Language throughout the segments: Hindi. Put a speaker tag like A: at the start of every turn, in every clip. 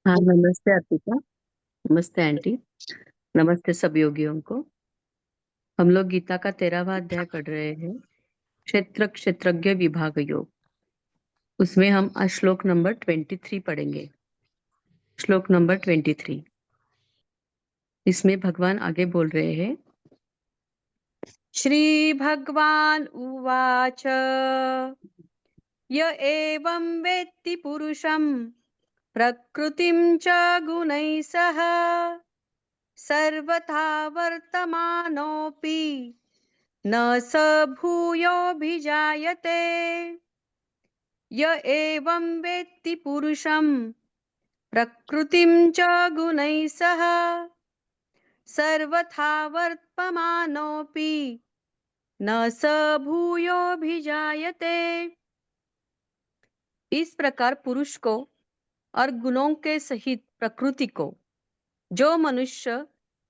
A: हाँ, नमस्ते अर्पिता। नमस्ते आंटी। नमस्ते सब योगियों को। हम लोग गीता का 13वां अध्याय पढ़ रहे हैं, क्षेत्र क्षेत्रज्ञ विभाग योग। उसमें हम आज श्लोक नंबर 23 पढ़ेंगे। श्लोक नंबर 23। इसमें भगवान आगे बोल रहे हैं, श्री भगवान उवाच य एवं वेत्ति पुरुषं प्रकृतिं च गुणैः सह सर्वथा वर्तमानोऽपि न स भूयोऽभिजायते। य एवं वेत्ति पुरुषं प्रकृतिं च गुणैः सह सर्वथा वर्तमानोऽपि न स भूयोऽभिजायते। इस प्रकार पुरुष को और गुणों के सहित प्रकृति को जो मनुष्य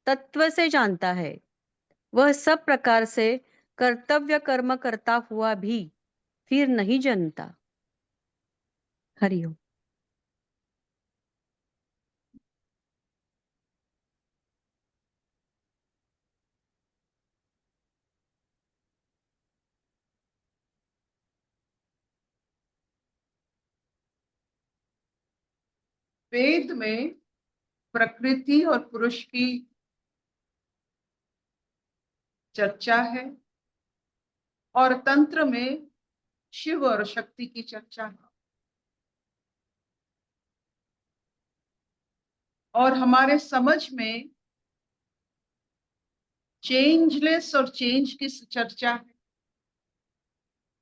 A: तत्व से जानता है, वह सब प्रकार से कर्तव्य कर्म करता हुआ भी फिर नहीं जनता। हरिओम।
B: वेद में प्रकृति और पुरुष की चर्चा है और तंत्र में शिव और शक्ति की चर्चा है। और हमारे समझ में चेंजलेस और चेंज की चर्चा है,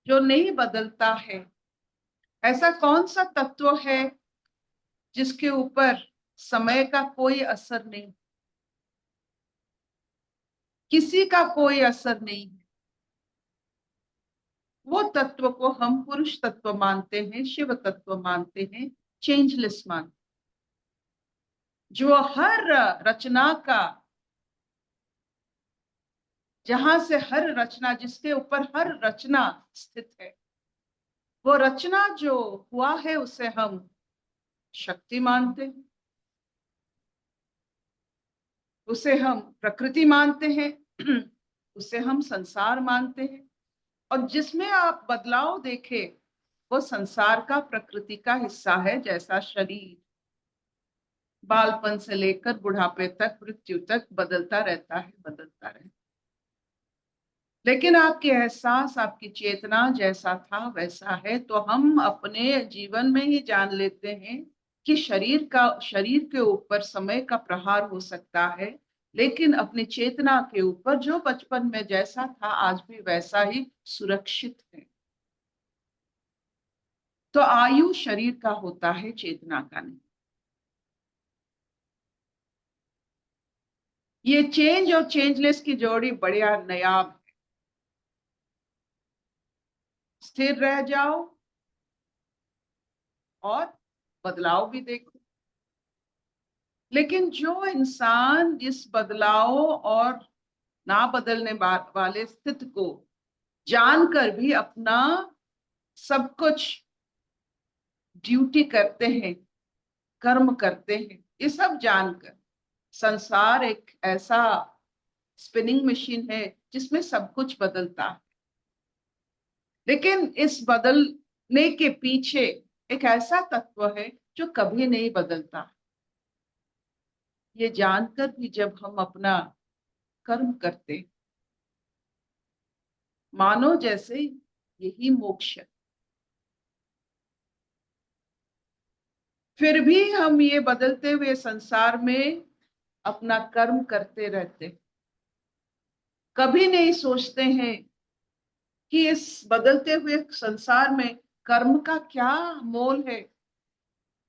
B: जो नहीं बदलता है। ऐसा कौन सा तत्व है जिसके ऊपर समय का कोई असर नहीं, किसी का कोई असर नहीं है? वो तत्व को हम पुरुष तत्व मानते हैं, शिव तत्व मानते हैं, चेंजलेस मानते हैं, जो हर रचना का, जहां से हर रचना, जिसके ऊपर हर रचना स्थित है, वो रचना जो हुआ है उसे हम शक्ति मानते हैं, उसे हम प्रकृति मानते हैं, उसे हम संसार मानते हैं। और जिसमें आप बदलाव देखें वो संसार का, प्रकृति का हिस्सा है। जैसा शरीर बालपन से लेकर बुढ़ापे तक, मृत्यु तक बदलता रहता है, बदलता रहता है। लेकिन आपके एहसास, आपकी चेतना जैसा था वैसा है। तो हम अपने जीवन में ही जान लेते हैं कि शरीर के ऊपर समय का प्रहार हो सकता है, लेकिन अपनी चेतना के ऊपर जो बचपन में जैसा था आज भी वैसा ही सुरक्षित है। तो आयु शरीर का होता है, चेतना का नहीं। ये चेंज और चेंजलेस की जोड़ी बढ़िया नायाब है। स्थिर रह जाओ और बदलाव भी देखो। लेकिन जो इंसान इस बदलाव और ना बदलने वाले स्थिति को जानकर भी अपना सब कुछ ड्यूटी करते हैं, कर्म करते हैं, ये सब जानकर, संसार एक ऐसा स्पिनिंग मशीन है जिसमें सब कुछ बदलता है। लेकिन इस बदलने के पीछे एक ऐसा तत्व है जो कभी नहीं बदलता। ये जानकर भी जब हम अपना कर्म करते, मानो जैसे यही मोक्ष है। फिर भी हम ये बदलते हुए संसार में अपना कर्म करते रहते, कभी नहीं सोचते हैं कि इस बदलते हुए संसार में कर्म का क्या मोल है।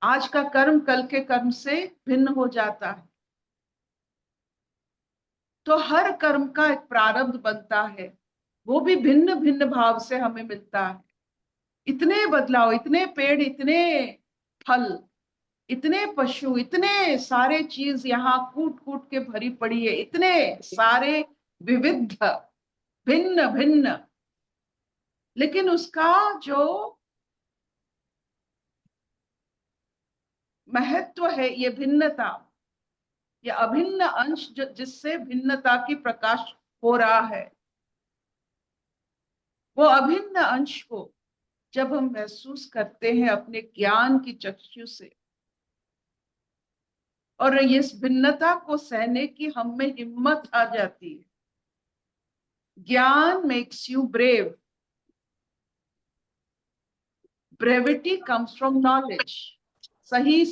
B: आज का कर्म कल के कर्म से भिन्न हो जाता है। तो हर कर्म का एक प्रारब्ध बनता है, वो भी भिन्न भिन्न भाव से हमें मिलता है। इतने बदलाव, इतने पेड़, इतने फल, इतने पशु, इतने सारे चीज यहाँ कूट कूट के भरी पड़ी है, इतने सारे विविध, भिन्न भिन्न, लेकिन उसका जो महत्व है, ये भिन्नता, ये अभिन्न अंश जो जिससे भिन्नता की प्रकाश हो रहा है, वो अभिन्न अंश को जब हम महसूस करते हैं अपने ज्ञान की चक्षु से, और इस भिन्नता को सहने की हम में हिम्मत आ जाती है। ज्ञान makes you brave. Brevity comes from knowledge. सही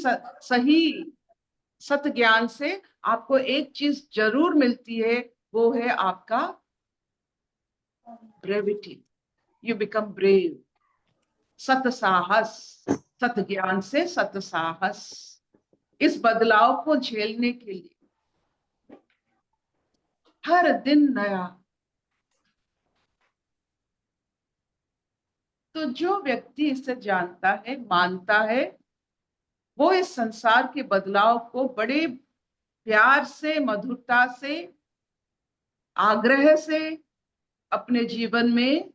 B: सत ज्ञान से आपको एक चीज जरूर मिलती है, वो है आपका ब्रेविटी। You become brave. सत साहस, सत ज्ञान से सत साहस, इस बदलाव को झेलने के लिए हर दिन नया। तो जो व्यक्ति इसे जानता है, मानता है, वो इस संसार के बदलाव को बड़े प्यार से, मधुरता से, आग्रह से अपने जीवन में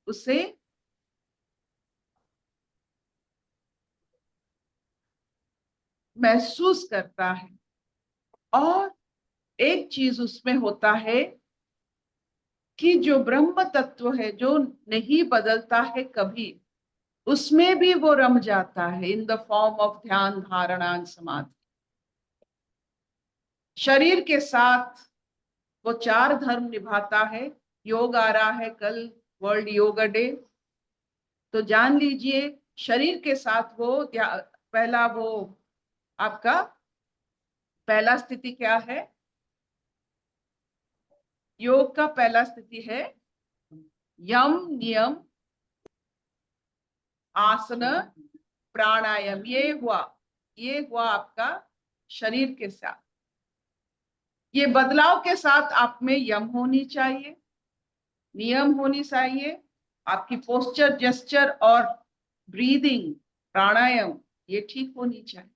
B: उसे महसूस करता है। और एक चीज उसमें होता है कि जो ब्रह्म तत्व है, जो नहीं बदलता है कभी, उसमें भी वो रम जाता है इन द फॉर्म ऑफ ध्यान, धारणा, समाधि। शरीर के साथ वो चार धर्म निभाता है। योग आ रहा है कल, वर्ल्ड योगा डे, तो जान लीजिए शरीर के साथ वो पहला, वो आपका पहला स्थिति क्या है? योग का पहला स्थिति है यम नियम आसन प्राणायाम। ये हुआ आपका शरीर के साथ। ये बदलाव के साथ आप में यम होनी चाहिए, नियम होनी चाहिए, आपकी पोस्चर, जेस्चर और ब्रीदिंग, प्राणायाम, ये ठीक होनी चाहिए।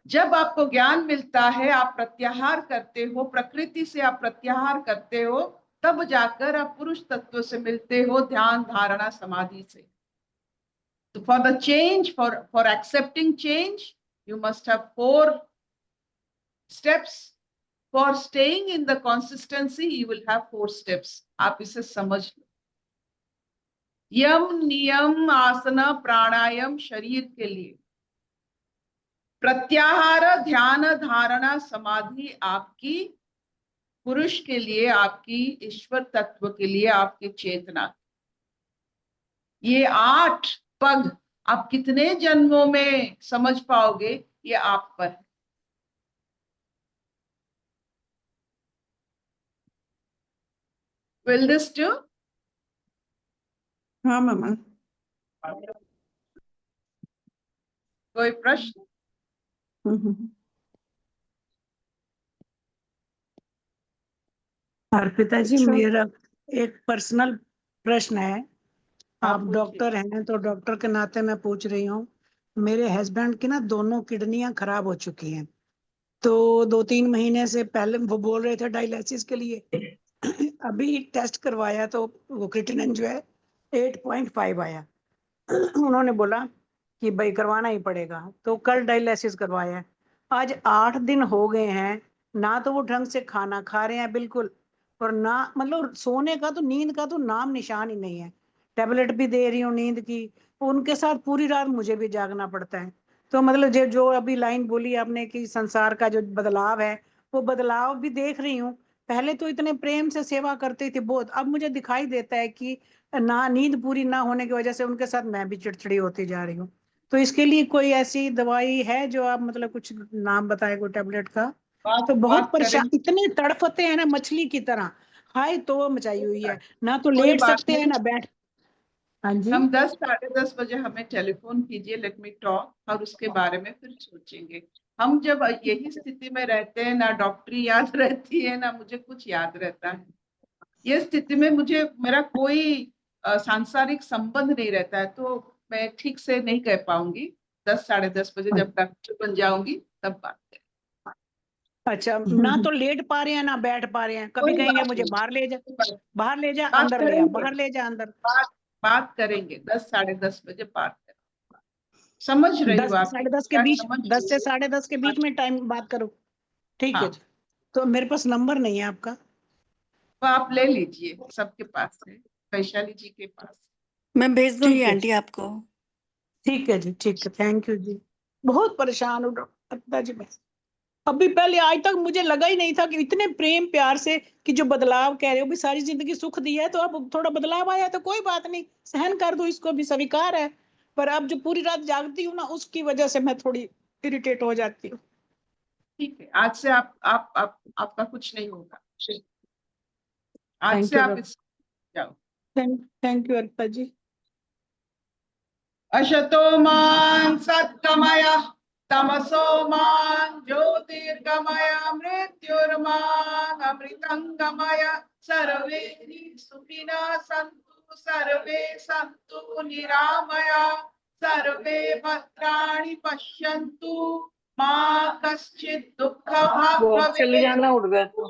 B: जब आपको ज्ञान मिलता है, आप प्रत्याहार करते हो, प्रकृति से आप प्रत्याहार करते हो, तब जाकर आप पुरुष तत्व से मिलते हो, ध्यान, धारणा, समाधि से। तो for the change, for accepting change, you must have 4 steps. For staying in the consistency, you will have 4 steps. आप इसे समझ लो। यम नियम आसना प्राणायाम शरीर के लिए, प्रत्याहार ध्यान धारणा समाधि आपकी पुरुष के लिए, आपकी ईश्वर तत्व के लिए, आपकी चेतना। ये 8 पग आप कितने जन्मों में समझ पाओगे, ये आप पर है। Will this do?
C: हाँ मामा।
B: कोई प्रश्न?
C: अर्पिता जी,
A: अच्छा।
C: मेरा एक पर्सनल प्रश्न है। आप
B: पूछिए।
C: डॉक्टर हैं तो डॉक्टर के नाते मैं पूछ रही हूँ। मेरे हस्बैंड की ना दोनों किडनियां खराब हो चुकी हैं, तो 2-3 महीने से पहले वो बोल रहे थे डायलिसिस के लिए। अभी टेस्ट करवाया तो वो क्रिएटिनिन जो है 8.5 आया। उन्होंने बोला कि भाई करवाना ही पड़ेगा, तो कल डायलिसिस करवाया। आज 8 दिन हो गए हैं, ना तो वो ढंग से खाना खा रहे हैं बिल्कुल, और ना मतलब सोने का तो, नींद का तो नाम निशान ही नहीं है। टेबलेट भी दे रही हूँ नींद की, उनके साथ पूरी रात मुझे भी जागना पड़ता है। तो मतलब जो अभी लाइन बोली आपने कि संसार का जो बदलाव है, वो बदलाव भी देख रही हूँ। पहले तो इतने प्रेम से सेवा करती थी बहुत, अब मुझे दिखाई देता है कि ना नींद पूरी ना होने की वजह से उनके साथ मैं भी चिड़चिड़ी होती जा रही हूँ। तो इसके लिए कोई ऐसी दवाई है जो आप मतलब कुछ नाम बताए कोई टेबलेट का? तो बहुत
B: बात
C: परेशान,
B: करें,
C: इतने तड़फते हैं ना मछली की तरह, हाय तो मचाई हुई है, ना तो
B: कोई
C: लेट
B: बात
C: सकते हैं
B: नहीं।
C: ना बैठ। हाँ जी।
B: हम 10 साढ़े 10 बजे हमें टेलीफोन कीजिए, लेट मी टॉक, और उसके बारे में फिर सोचेंगे। हम जब यही स्थिति में रहते हैं, ना डॉक्टरी याद रहती है, ना मुझे कुछ याद रहता है। ये स्थिति में मुझे मेरा कोई सांसारिक संबंध नहीं रहता है, तो मैं ठीक से नहीं कह पाऊंगी। 10 साढ़े 10 बजे जब डॉक्टर बन जाऊंगी तब बात करें।
C: अच्छा, ना तो लेट पा रहे हैं ना बैठ पा रहे हैं, कभी
B: कोई
C: कहेंगे
B: बात
C: मुझे
B: नहीं,
C: बाहर ले जा, बाहर ले जा,
B: बात
C: अंदर ले आ,
B: करेंगे,
C: बाहर ले जा अंदर।
B: बात बात करेंगे, 10 साढ़े 10 बजे बात करेंगे। समझ रही
C: 10
B: हूँ
C: से
B: आपकी
C: 10:30 के
B: बात,
C: बीच,
B: समझ
C: 10 से
B: रही हूँ।
C: 10:30 के बीच में टाइम बात करो, ठीक है
B: हाँ।
C: जी। तो मेरे पास नंबर नहीं है आपका।
B: तो आप ले लीजिए, सबके पास है, वैशाली जी के पास।
D: मैं भेज दूंगी
C: ठीक है
D: आंटी आपको।
C: ठीक है जी, ठीक है, थैंक यू जी। बहुत परेशान हूँ डॉक्टर जी मैं। अभी पहले आज तक मुझे लगा ही नहीं था कि इतने प्रेम प्यार से कि जो बदलाव कह रहे हो भी सारी जिंदगी सुख दी है, तो अब थोड़ा बदलाव आया तो कोई बात नहीं, सहन कर दो, इसको भी स्वीकार है। पर अब जो पूरी रात जागती हूँ ना, उसकी वजह से मैं थोड़ी इरिटेट हो जाती हूँ।
B: ठीक है, आज से आप आपका कुछ नहीं होगा। आज
C: थैंक
B: से
C: यू
B: आप
C: डॉक्टर,
B: इस जाओ।
C: थैंक यू अर्पिता जी।
B: अशतो मान सत्कमय, तमसो मान ज्योतिर्गमय, मृत्युर्मान अमृतंगमय। सर्वे सुखिनः सन्तु, सर्वे सन्तु निरामया, सर्वे भद्राणि पश्यन्तु, मा कश्चित् दुःखभाग् भवेत्।
C: उठ गया तो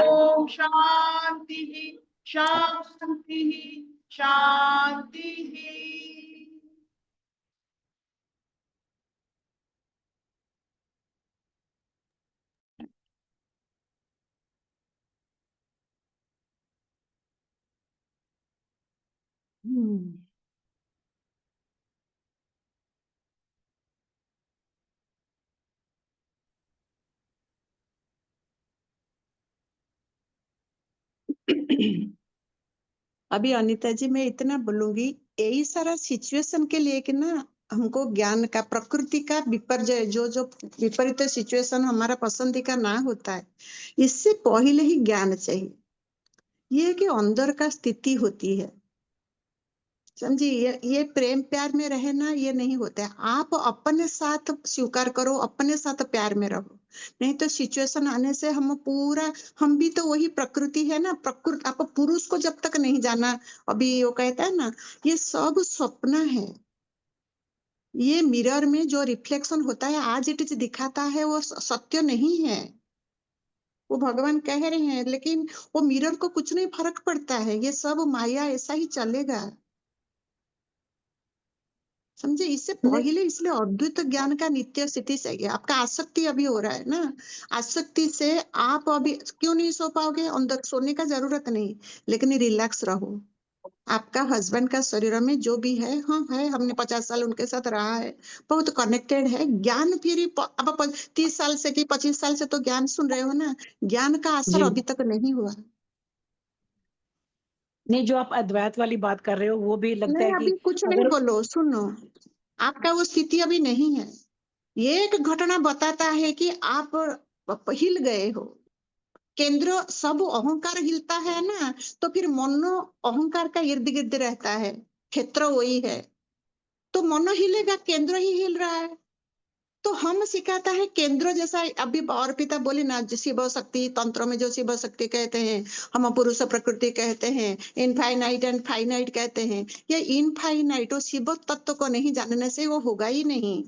B: ओम शांति शांति शांति।
E: अभी अनीता जी मैं इतना बोलूंगी, यही सारा सिचुएशन के लिए कि ना हमको ज्ञान का, प्रकृति का विपर्जय, जो जो विपरीत सिचुएशन हमारा पसंदी का ना होता है, इससे पहले ही ज्ञान चाहिए। ये कि अंदर का स्थिति होती है, समझी। ये प्रेम प्यार में रहना ये नहीं होता है। आप अपने साथ स्वीकार करो, अपने साथ प्यार में रहो, नहीं तो सिचुएशन आने से हम पूरा, हम भी तो वही प्रकृति है ना। प्रकृति, आप पुरुष को जब तक नहीं जाना, अभी वो कहता है ना, ये सब स्वप्न है। ये मिरर में जो रिफ्लेक्शन होता है, आज इट इज दिखाता है, वो सत्य नहीं है। वो भगवान कह रहे हैं, लेकिन वो मिरर को कुछ नहीं फर्क पड़ता है। ये सब माया ऐसा ही चलेगा, समझे। इससे पहले, इसलिए अद्वैत ज्ञान का नित्य स्थिति चाहिए। आपका आसक्ति अभी हो रहा है ना, आसक्ति से आप अभी क्यों नहीं सो पाओगे। अंदर सोने का जरूरत नहीं, लेकिन रिलैक्स रहो। आपका हस्बैंड का शरीर में जो भी है, हाँ है, हमने 50 साल उनके साथ रहा है, बहुत कनेक्टेड है। ज्ञान फिर अब 30 साल से कि 25 साल से तो ज्ञान सुन रहे हो ना, ज्ञान का असर
C: जी
E: अभी तक नहीं हुआ।
C: नहीं, जो आप अद्वैत वाली बात कर रहे हो वो भी लगता
E: नहीं
C: है कि
E: अभी कुछ नहीं
C: अगर
E: बोलो, सुनो, आपका वो स्थिति अभी नहीं है। ये एक घटना बताता है कि आप हिल गए हो। केंद्र, सब अहंकार हिलता है ना, तो फिर मनो अहंकार का इर्द गिर्द रहता है, क्षेत्र वही है, तो मनो हिलेगा, केंद्र ही हिल रहा है। तो हम सिखाता है केंद्र जैसा। अभी और पिता बोले ना, जो शिव शक्ति तंत्र में जो शिव शक्ति कहते हैं, हम पुरुष प्रकृति कहते हैं, इनफाइनाइट एंड फाइनाइट कहते हैं। ये इनफाइनाइट और शिव तत्व को नहीं जानने से वो होगा ही नहीं।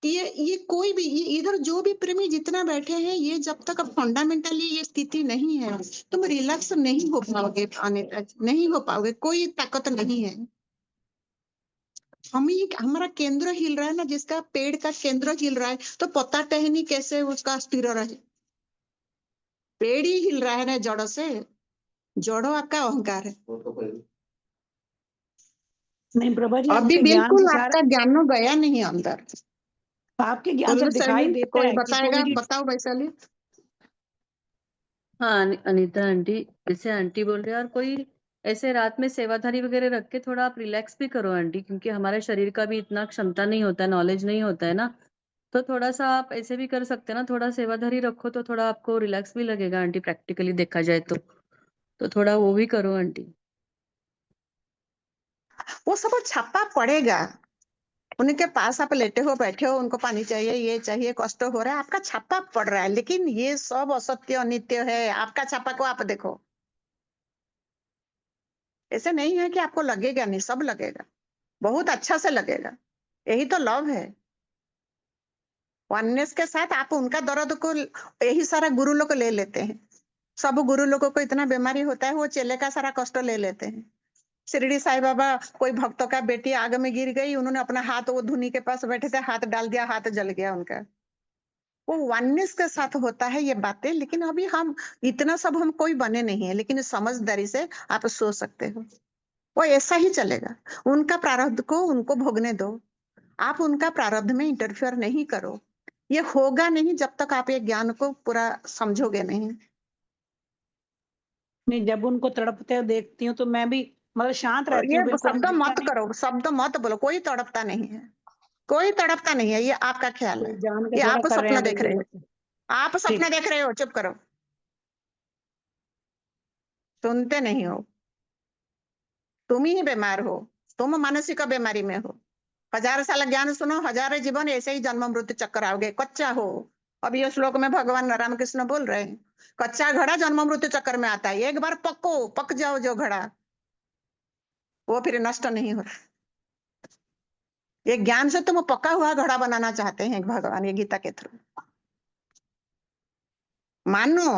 E: ये कोई भी, ये इधर जो भी प्रेमी जितना बैठे हैं, ये जब तक फंडामेंटली ये स्थिति नहीं है, तुम रिलैक्स नहीं हो पाओगे अनिता जी, नहीं हो पाओगे, कोई ताकत नहीं है। हम ही, हमारा केंद्र हिल रहा है ना, जिसका पेड़ का केंद्र हिल रहा है, तो पत्ता टहनी कैसे उसका स्थिर रहे। पेड़ ही हिल रहा है ना जड़ से, जड़ो आपका अहंकार है।
C: नहीं प्रभा जी,
E: अभी
C: आपके ज्ञान से
E: बिल्कुल
C: सारा,
E: आपका ज्ञान गया नहीं अंदर।
C: आपके ज्ञान से
E: बोलो
C: दिखाई
E: वैशाली,
C: देता
E: कोई
C: है कि कोई
E: बताएगा,
C: भी।
E: बताओ वैशाली।
A: हाँ अनीता आंटी, जैसे आंटी बोल रहे हैं, और कोई ऐसे रात में सेवाधारी वगैरह रख के थोड़ा आप रिलैक्स भी करो आंटी, क्योंकि हमारे शरीर का भी इतना क्षमता नहीं होता है, नॉलेज नहीं होता है ना। तो थोड़ा सा आप ऐसे भी कर सकते हैं ना, थोड़ा सेवाधारी रखो तो थोड़ा आपको रिलैक्स भी लगेगा आंटी, प्रैक्टिकली देखा जाए तो थोड़ा वो भी करो आंटी।
E: वो सब छापा पड़ेगा। उनके पास आप लेटे हो, बैठे हो, उनको पानी चाहिए, ये चाहिए, कष्ट हो रहा है, आपका छापा पड़ रहा है, लेकिन ये सब असत्य अनित्य है। आपका छापा को आप देखो, ऐसे नहीं है कि आपको लगेगा नहीं, सब लगेगा, बहुत अच्छा से लगेगा। यही तो लव है। वननेस के साथ आप उनका दर्द को, यही सारा गुरु लोग ले लेते हैं। सब गुरु लोगों को इतना बीमारी होता है, वो चेले का सारा कष्ट ले लेते हैं। शिरडी साईं बाबा, कोई भक्तों का बेटी आग में गिर गई, उन्होंने अपना हाथ, वो धुनी के पास बैठे थे, हाथ डाल दिया, हाथ जल गया उनका। वो वननेस के साथ होता है ये बातें। लेकिन अभी हम इतना सब हम कोई बने नहीं है, लेकिन समझदारी से आप सोच सकते हो वो ऐसा ही चलेगा। उनका प्रारब्ध को उनको भोगने दो, आप उनका प्रारब्ध में इंटरफेयर नहीं करो। ये होगा नहीं जब तक आप ये ज्ञान को पूरा समझोगे नहीं।
C: नहीं, जब उनको तड़पते हुए देखती हूँ तो मैं भी मतलब शांत
E: और
C: रहती
E: ये
C: हूँ, बिल्कुल
E: शब्द
C: गुस्सा
E: मत
C: नहीं,
E: करो, शब्द मत बोलो, कोई तड़पता नहीं है, कोई तड़पता नहीं है, ये आपका ख्याल है।
C: कोई जान के
E: ये
C: थोड़ा
E: आप
C: कर रहे
E: सपना
C: हैं
E: देख
C: भाई
E: रहे
C: ये
E: हो,
C: बच्चे।
E: आप सपना
C: ठीक।
E: देख रहे हो, चुप करो, सुनते नहीं हो। तुम ही बीमार हो, तुम मानसिक बीमारी में हो। 1000 साल ज्ञान सुनो, 1000 जीवन ऐसे ही जन्म मृत्यु चक्कर आओगे, कच्चा हो। अब ये श्लोक में भगवान रामकृष्ण बोल रहे हैं, कच्चा घड़ा जन्म मृत्यु चक्कर में आता है, एक बार पको, पक जाओ जो घड़ा, वो फिर नष्ट नहीं होता। ये ज्ञान से तुम पका हुआ घड़ा बनाना चाहते हैं भगवान, ये गीता के थ्रू। मानो,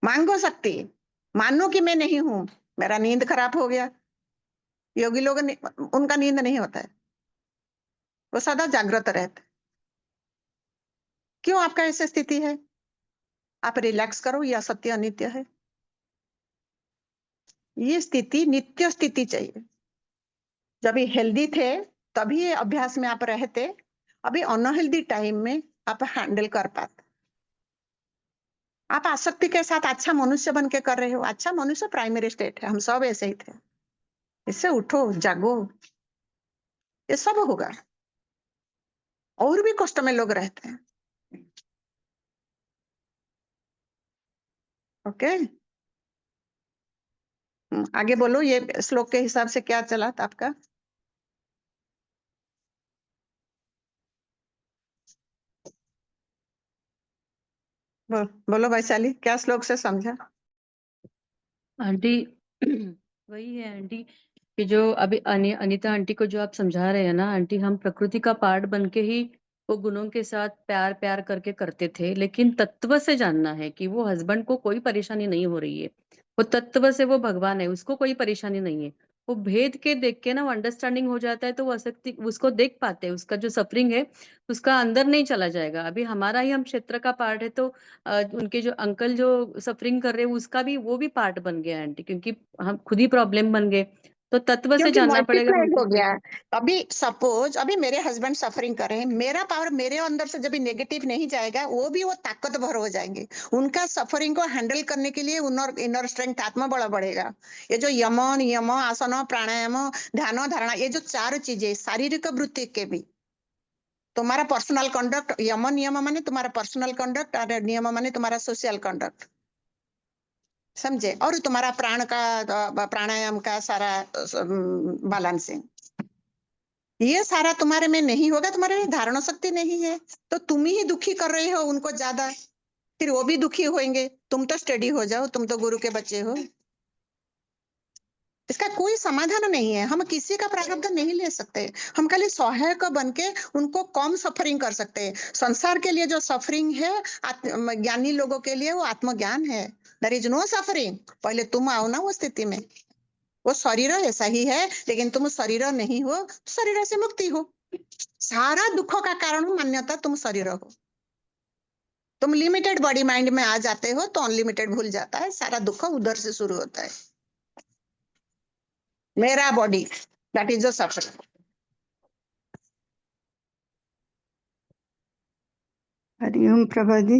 E: मांगो शक्ति, मानो कि मैं नहीं हूं, मेरा नींद खराब हो गया। योगी लोग उनका नींद नहीं होता है, वो सदा जागृत रहते हैं। क्यों आपका ऐसी स्थिति है? आप रिलैक्स करो, यह सत्य अनित्य है। ये स्थिति नित्य स्थिति चाहिए। जब ये हेल्दी थे तभी ये अभ्यास में आप रहते, अभी अनहेल्दी टाइम में आप हैंडल कर पाते। आप आसक्ति के साथ अच्छा मनुष्य बन के कर रहे हो। अच्छा मनुष्य प्राइमरी स्टेट है, हम सब ऐसे ही थे। इससे उठो, जागो, ये सब होगा। और भी कष्ट में लोग रहते हैं। ओके, आगे बोलो, ये श्लोक के हिसाब से क्या चला था आपका? बोलो वैशाली, क्या श्लोक से समझा?
A: आंटी वही है आंटी कि जो अभी अनीता आंटी को जो आप समझा रहे हैं ना आंटी, हम प्रकृति का पार्ट बन के ही वो गुणों के साथ प्यार प्यार करके करते थे, लेकिन तत्व से जानना है कि वो हस्बैंड को कोई परेशानी नहीं हो रही है, वो तत्व से वो भगवान है, उसको कोई परेशानी नहीं है। वो भेद के देख के ना वो अंडरस्टैंडिंग हो जाता है, तो वो आसक्ति उसको देख पाते हैं, उसका जो सफरिंग है उसका अंदर नहीं चला जाएगा। अभी हमारा ही हम क्षेत्र का पार्ट है, तो उनके जो अंकल जो सफरिंग कर रहे हैं उसका भी वो भी पार्ट बन गया आंटी, क्योंकि हम खुद ही प्रॉब्लम बन गए, तो तत्व से
E: क्योंकि
A: जानना पड़ेगा
E: मल्टीप्लाइड
A: हमको।
E: हो गया। अभी सपोज अभी मेरे हस्बैंड सफरिंग कर रहे हैं, मेरा पावर मेरे अंदर से जब नेगेटिव नहीं जाएगा, वो ताकतवर हो जाएंगे। उनका सफरिंग को हैंडल करने के लिए इनर स्ट्रेंथ, आत्मबल बढ़ेगा। ये जो यम नियम आसन प्राणायाम ध्यान धारणा, ये जो 4 चीजें शारीरिक वृत्ति के भी, तुम्हारा पर्सनल कंडक्ट, यम नियम माने तुम्हारा पर्सनल कंडक्ट, और नियम माने तुम्हारा सोशल कंडक्ट, समझे? और तुम्हारा प्राण का प्राणायाम का सारा बैलेंसिंग, ये सारा तुम्हारे में नहीं होगा, तुम्हारे में धारणा शक्ति नहीं है, तो तुम ही दुखी कर रहे हो उनको ज्यादा, फिर वो भी दुखी होंगे। तुम तो स्टडी हो जाओ, तुम तो गुरु के बच्चे हो। इसका कोई समाधान नहीं है, हम किसी का प्रारब्ध नहीं ले सकते। हम खाली सहायक बन के उनको कम सफरिंग कर सकते हैं। संसार के लिए जो सफरिंग है, ज्ञानी लोगों के लिए वो आत्मज्ञान है। There is no suffering. पहले तुम आओ ना वो स्थिति में। वो शरीर ऐसा ही है, लेकिन तुम शरीर नहीं हो, शरीर से मुक्ति हो। सारा दुखों का कारण मान्यता तुम शरीर हो। तुम लिमिटेड बॉडी माइंड में आ जाते हो तो अनलिमिटेड भूल जाता है। सारा दुख उधर से शुरू होता है, मेरा body, that is the suffering.
D: Hariom Prabha ji.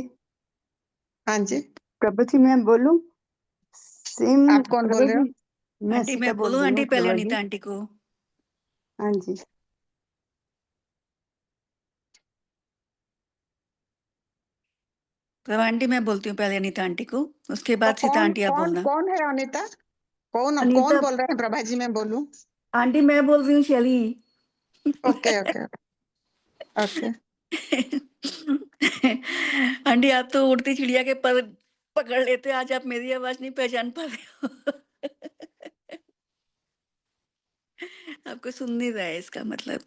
E: हाँ जी,
D: प्रभा जी मैं बोलूं? सेम
E: आप कौन बोल
D: प्रभा
E: रहे हो?
D: जी, मैं
F: आंटी
D: सीता
F: मैं
D: बोल
F: बोलूं
D: रही
F: आंटी
D: हूँ
F: पहले
D: प्रभा जी।
F: अनीता आंटी को?
D: हाँ जी,
F: तो आंटी मैं बोलती हूँ पहले अनीता आंटी को, उसके
E: तो
F: बाद सीता
E: कौन
F: आंटी आप
E: कौन
F: बोलना।
E: कौन है अनीता? कौन
F: अनीता
E: कौन बोल रहे हैं? प्रभा जी मैं बोलूं?
F: आंटी मैं बोल रही हूँ शैली।
E: Okay okay okay.
F: आंटी आप तो उड़ती चिड़िया के पर पकड़ लेते, आज आप मेरी आवाज नहीं पहचान पा रहे हो। आपको सुन नहीं रहा है इसका मतलब।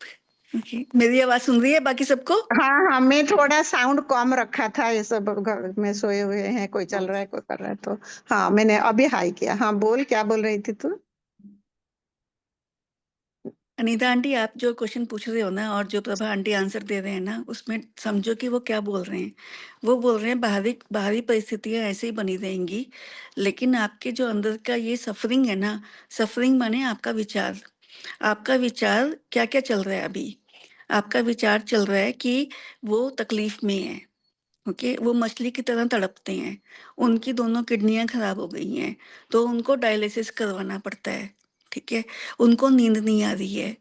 F: ओके, मेरी आवाज सुन रही है बाकी सबको?
E: हाँ हाँ, मैं थोड़ा साउंड कम रखा था, ये सब घर में सोए हुए हैं, कोई चल रहा है कोई कर रहा है, तो हाँ मैंने अभी हाई किया। हाँ बोल, क्या बोल रही थी तू?
F: अनीता आंटी, आप जो क्वेश्चन पूछ रहे हो ना और जो प्रभा आंटी आंसर दे रहे हैं ना, उसमें समझो कि वो क्या बोल रहे हैं। वो बोल रहे हैं बाहरी बाहरी परिस्थितियां ऐसे ही बनी रहेंगी, लेकिन आपके जो अंदर का ये सफरिंग है ना, सफरिंग माने आपका विचार। आपका विचार क्या क्या चल रहा है अभी? आपका विचार चल रहा है कि वो तकलीफ में है। ओके, वो मछली की तरह तड़पते हैं, उनकी दोनों किडनियां खराब हो गई हैं, तो उनको डायलिसिस करवाना पड़ता है। ठीक है, उनको नींद नहीं आ रही है,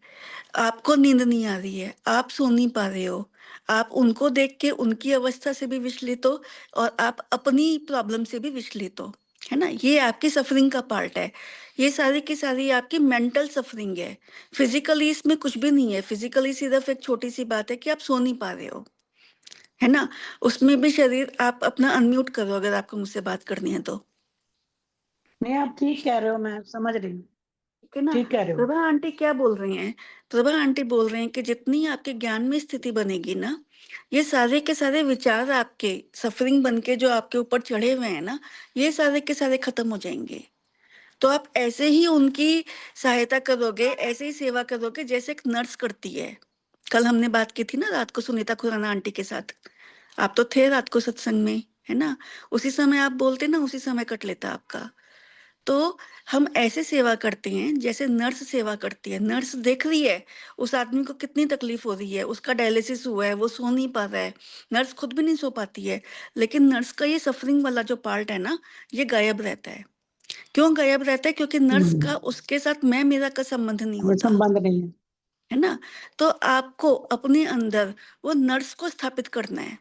F: आपको नींद नहीं आ रही है, आप सो नहीं पा रहे हो, आप उनको देख के उनकी अवस्था से भी विचलित हो और आप अपनी प्रॉब्लम से भी विचलित हो, है ना? ये आपकी सफरिंग का पार्ट है। ये सारी की सारी आपकी मेंटल सफरिंग है। फिजिकली इसमें कुछ भी नहीं है। फिजिकली सिर्फ एक छोटी सी बात है कि आप सो नहीं पा रहे हो, है ना? उसमें भी शरीर, आप अपना अनम्यूट करो अगर आपको मुझसे बात करनी है तो।
C: नहीं, आप ठीक कह रहे हो, मैं समझ रही हूँ,
F: ठीक है ना?
C: ठीक कह रहे हो।
F: प्रभा आंटी क्या बोल रही हैं? प्रभा आंटी बोल रहे हैं कि जितनी आपके ज्ञान में स्थिति बनेगी ना, ये सारे के सारे विचार आपके सफरिंग बन के जो आपके ऊपर चढ़े हुए हैं ना, ये सारे के सारे खत्म हो जाएंगे। तो आप ऐसे ही उनकी सहायता करोगे, ऐसे ही सेवा करोगे जैसे एक नर्स करती है। कल हमने बात की थी ना रात को सुनीता खुराना आंटी के साथ। आप तो थे रात को सत्संग में, है ना? उसी समय आप बोलते ना, उसी समय कट लेता आपका। तो हम ऐसे सेवा करते हैं जैसे नर्स सेवा करती है। नर्स देख रही है उस आदमी को कितनी तकलीफ हो रही है, उसका डायलिसिस हुआ है, वो सो नहीं पा रहा है, नर्स खुद भी नहीं सो पाती है, लेकिन नर्स का ये सफरिंग वाला जो पार्ट है ना, ये गायब रहता है। क्यों गायब रहता है? क्योंकि नर्स का उसके साथ मैं मेरा का संबंध नहीं
C: ये
F: होता,
C: संबंध नहीं है।
F: है ना? तो आपको अपने अंदर वो नर्स को स्थापित करना है।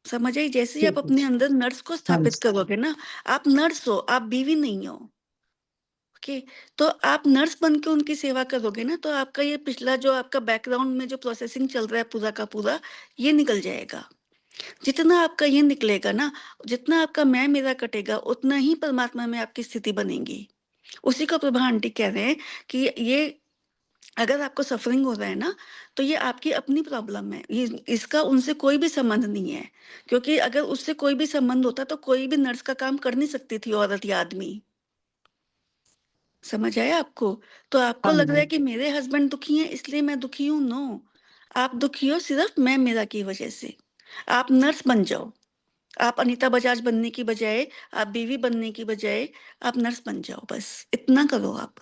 F: समझ आई? जैसे ही आप
C: ठीक है।
F: अपने अंदर नर्स को
C: हाँ
F: स्थापित
C: जी।
F: करोगे ना, आप नर्स हो, आप बीवी नहीं हो। ओके, तो आप नर्स बन के उनकी सेवा करोगे ना, तो आपका ये पिछला जो आपका बैकग्राउंड में जो प्रोसेसिंग चल रहा है पूरा का पूरा, ये निकल जाएगा। जितना आपका ये निकलेगा ना, जितना आपका मैं मेरा कटेगा, उतना ही परमात्मा में आपकी स्थिति बनेगी। उसी को प्रभा आंटी कह रहे हैं कि ये अगर आपको सफरिंग हो रहा है ना, तो ये आपकी अपनी प्रॉब्लम है। ये इसका उनसे कोई भी संबंध नहीं है, क्योंकि अगर उससे कोई भी संबंध होता तो कोई भी नर्स का काम कर नहीं सकती थी औरत या आदमी। समझ आया आपको? तो आपको
C: हाँ
F: लग रहा
C: जी।
F: है कि मेरे हस्बैंड दुखी हैं इसलिए मैं दुखी हूँ, नो। आप दुखी हो सिर्फ मैं मेरा की वजह से। आप नर्स बन जाओ। आप अनीता बजाज बनने की बजाय, आप बीवी बनने की बजाय, आप नर्स बन जाओ, बस इतना करो आप।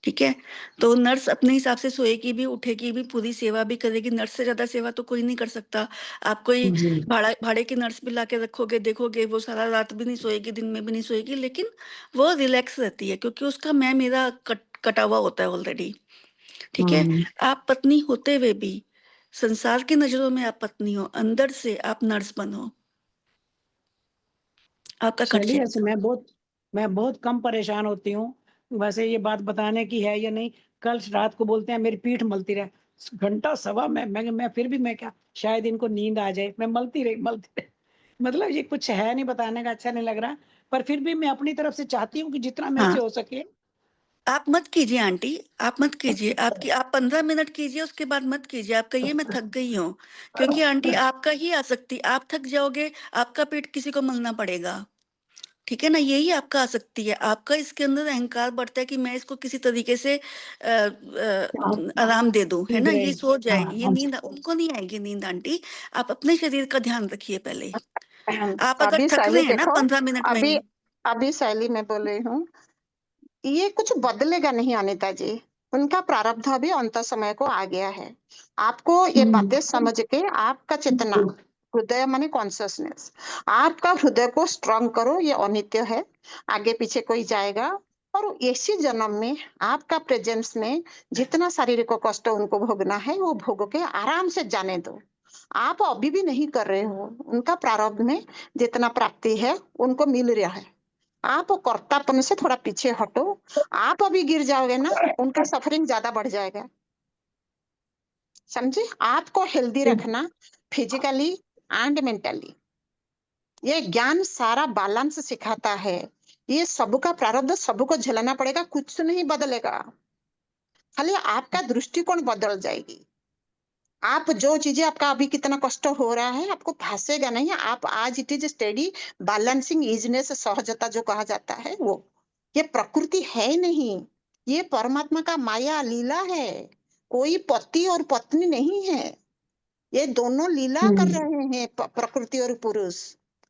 F: ठीक है? तो नर्स अपने हिसाब से सोएगी भी, उठेगी भी, पूरी सेवा भी करेगी। नर्स से ज्यादा सेवा तो कोई नहीं कर सकता। आप कोई
C: जी।
F: भाड़े की नर्स भी लाके रखोगे, देखोगे वो सारा रात भी नहीं सोएगी, दिन में भी नहीं सोएगी, लेकिन वो रिलैक्स रहती है क्योंकि उसका मैं मेरा कटा हुआ होता है ऑलरेडी। ठीक है? आप पत्नी होते हुए भी संसार की नजरों में आप पत्नी हो, अंदर से आप नर्स बनो, आपका कट
C: चलिए, ऐसे
F: जाएगा।
C: मैं बहुत कम परेशान होती हूँ। वैसे ये बात बताने की है या नहीं, कल रात को बोलते हैं मेरी पीठ मलती रहे, घंटा सवा मैं फिर भी मैं क्या, शायद इनको नींद आ जाए, मैं मलती रही मतलब ये कुछ है नहीं, बताने का अच्छा नहीं लग रहा, पर फिर भी मैं अपनी तरफ से चाहती हूँ कि जितना मेरे
F: हाँ,
C: से हो सके।
F: आप मत कीजिए आंटी, आप मत कीजिए। आप 15 मिनट कीजिए, उसके बाद मत कीजिए। आप कहिए मैं थक गई हूँ, क्योंकि आंटी आपका ही आसक्ति, आप थक जाओगे, आपका पेट किसी को मलना पड़ेगा। ठीक है ना? यही आपका आसक्ति है। आपका इसके अंदर अहंकार बढ़ता है कि मैं इसको किसी तरीके से आराम दे दूं, है
C: ठीक
F: ना?
C: रहे।
F: ये सो
C: हाँ
F: जाए, ये
C: हाँ।
F: नींद उनको नहीं आएगी। नींद आंटी, आप अपने शरीर का ध्यान रखिए पहले। आप अगर
E: अभी
F: थक
E: शैली
F: रहे हैं ना
E: देखो,
F: 15 मिनट में
E: अभी
F: ही,
E: अभी शैली मैं बोल रही हूँ, ये कुछ बदलेगा नहीं अनिता जी। उनका प्रारब्ध अभी अंत समय को आ गया है। आपको ये बातें समझ के आपका चेतना, हृदय माने कॉन्शियसनेस, आपका हृदय को स्ट्रांग करो। ये अनित्य है, आगे पीछे कोई जाएगा, और इसी जन्म में आपका प्रेजेंस में जितना शारीरिक कष्ट उनको भोगना है वो भोग के आराम से जाने दो। आप अभी भी नहीं कर रहे हो, उनका प्रारब्ध में जितना प्राप्ति है उनको मिल रहा है। आप कर्तापन से थोड़ा पीछे हटो। आप अभी गिर जाओगे ना, उनका सफरिंग ज्यादा बढ़ जाएगा। समझे? आपको हेल्दी रखना, फिजिकली एंड मेंटली। ये ज्ञान सारा बैलेंस सिखाता है। ये सबका प्रारब्ध सबको झेलना पड़ेगा, कुछ नहीं बदलेगा। खाली आपका दृष्टिकोण बदल जाएगी। आप जो चीजें आपका अभी कितना कष्ट हो रहा है आपको भासेगा नहीं। आप आज it is steady balancing isness, सहजता जो कहा जाता है वो, ये प्रकृति है नहीं, ये परमात्मा का माया लीला है। कोई पति और पत्नी नहीं है, ये दोनों लीला कर रहे हैं, प्रकृति और पुरुष।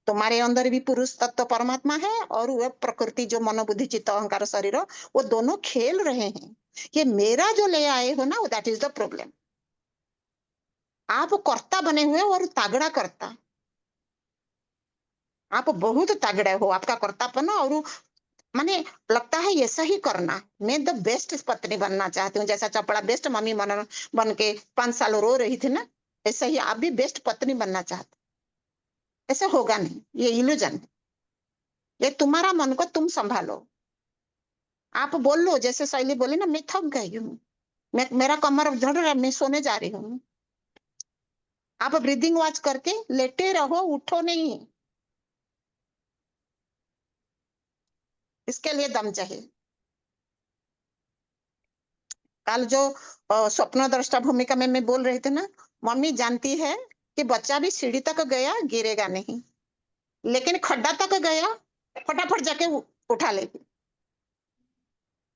E: तुम्हारे अंदर भी पुरुष तत्व परमात्मा है और वह प्रकृति जो मनोबुद्धि चित्त अहंकार शरीर, वो दोनों खेल रहे हैं। ये मेरा जो ले आए हो ना, दैट इज द प्रॉब्लम। आप कर्ता बने हुए और तागड़ा करता, आप बहुत तागड़े हो, आपका कर्तापन और माने लगता है ऐसा ही करना। मैं द बेस्ट पत्नी बनना चाहती हूँ, जैसा चपड़ा बेस्ट मम्मी बन के 5 साल रो रही थी ना, ऐसा ही आप भी बेस्ट पत्नी बनना चाहते। ऐसा होगा नहीं, ये इल्यूजन है। ये तुम्हारा मन को तुम संभालो। आप बोल लो जैसे शैली बोली ना, मैं थक गई हूँ, मेरा कमर झड़ रहा है, मैं सोने जा रही हूँ। आप ब्रीदिंग वॉच करके लेटे रहो, उठो नहीं। इसके लिए दम चाहिए। कल जो स्वप्न दृष्टा भूमिका में मैं बोल रही थी ना, मम्मी जानती है कि बच्चा भी सीढ़ी तक गया गिरेगा नहीं, लेकिन खड्डा तक गया फटाफट जाके उठा लेगी।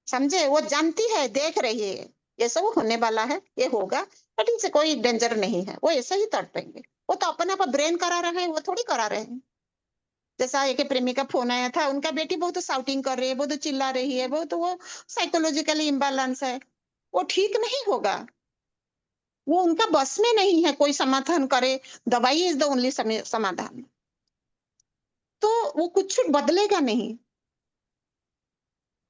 E: समझे? वो जानती है, देख रही है ये सब होने वाला है, ये होगा, बट इनसे कोई डेंजर नहीं है, वो ऐसे ही तड़पेंगे। वो तो अपने आप ब्रेन करा रहे हैं, वो थोड़ी करा रहे हैं। जैसा एक प्रेमी का फोन आया था, उनका बेटी बहुत शाउटिंग कर रही है, बहुत चिल्ला रही है, बहुत वो साइकोलॉजिकली इम्बैलेंस है, वो ठीक नहीं होगा। वो उनका बस में नहीं है कोई समाधान करे, दवाई इज द ओनली समाधान। तो वो कुछ बदलेगा नहीं।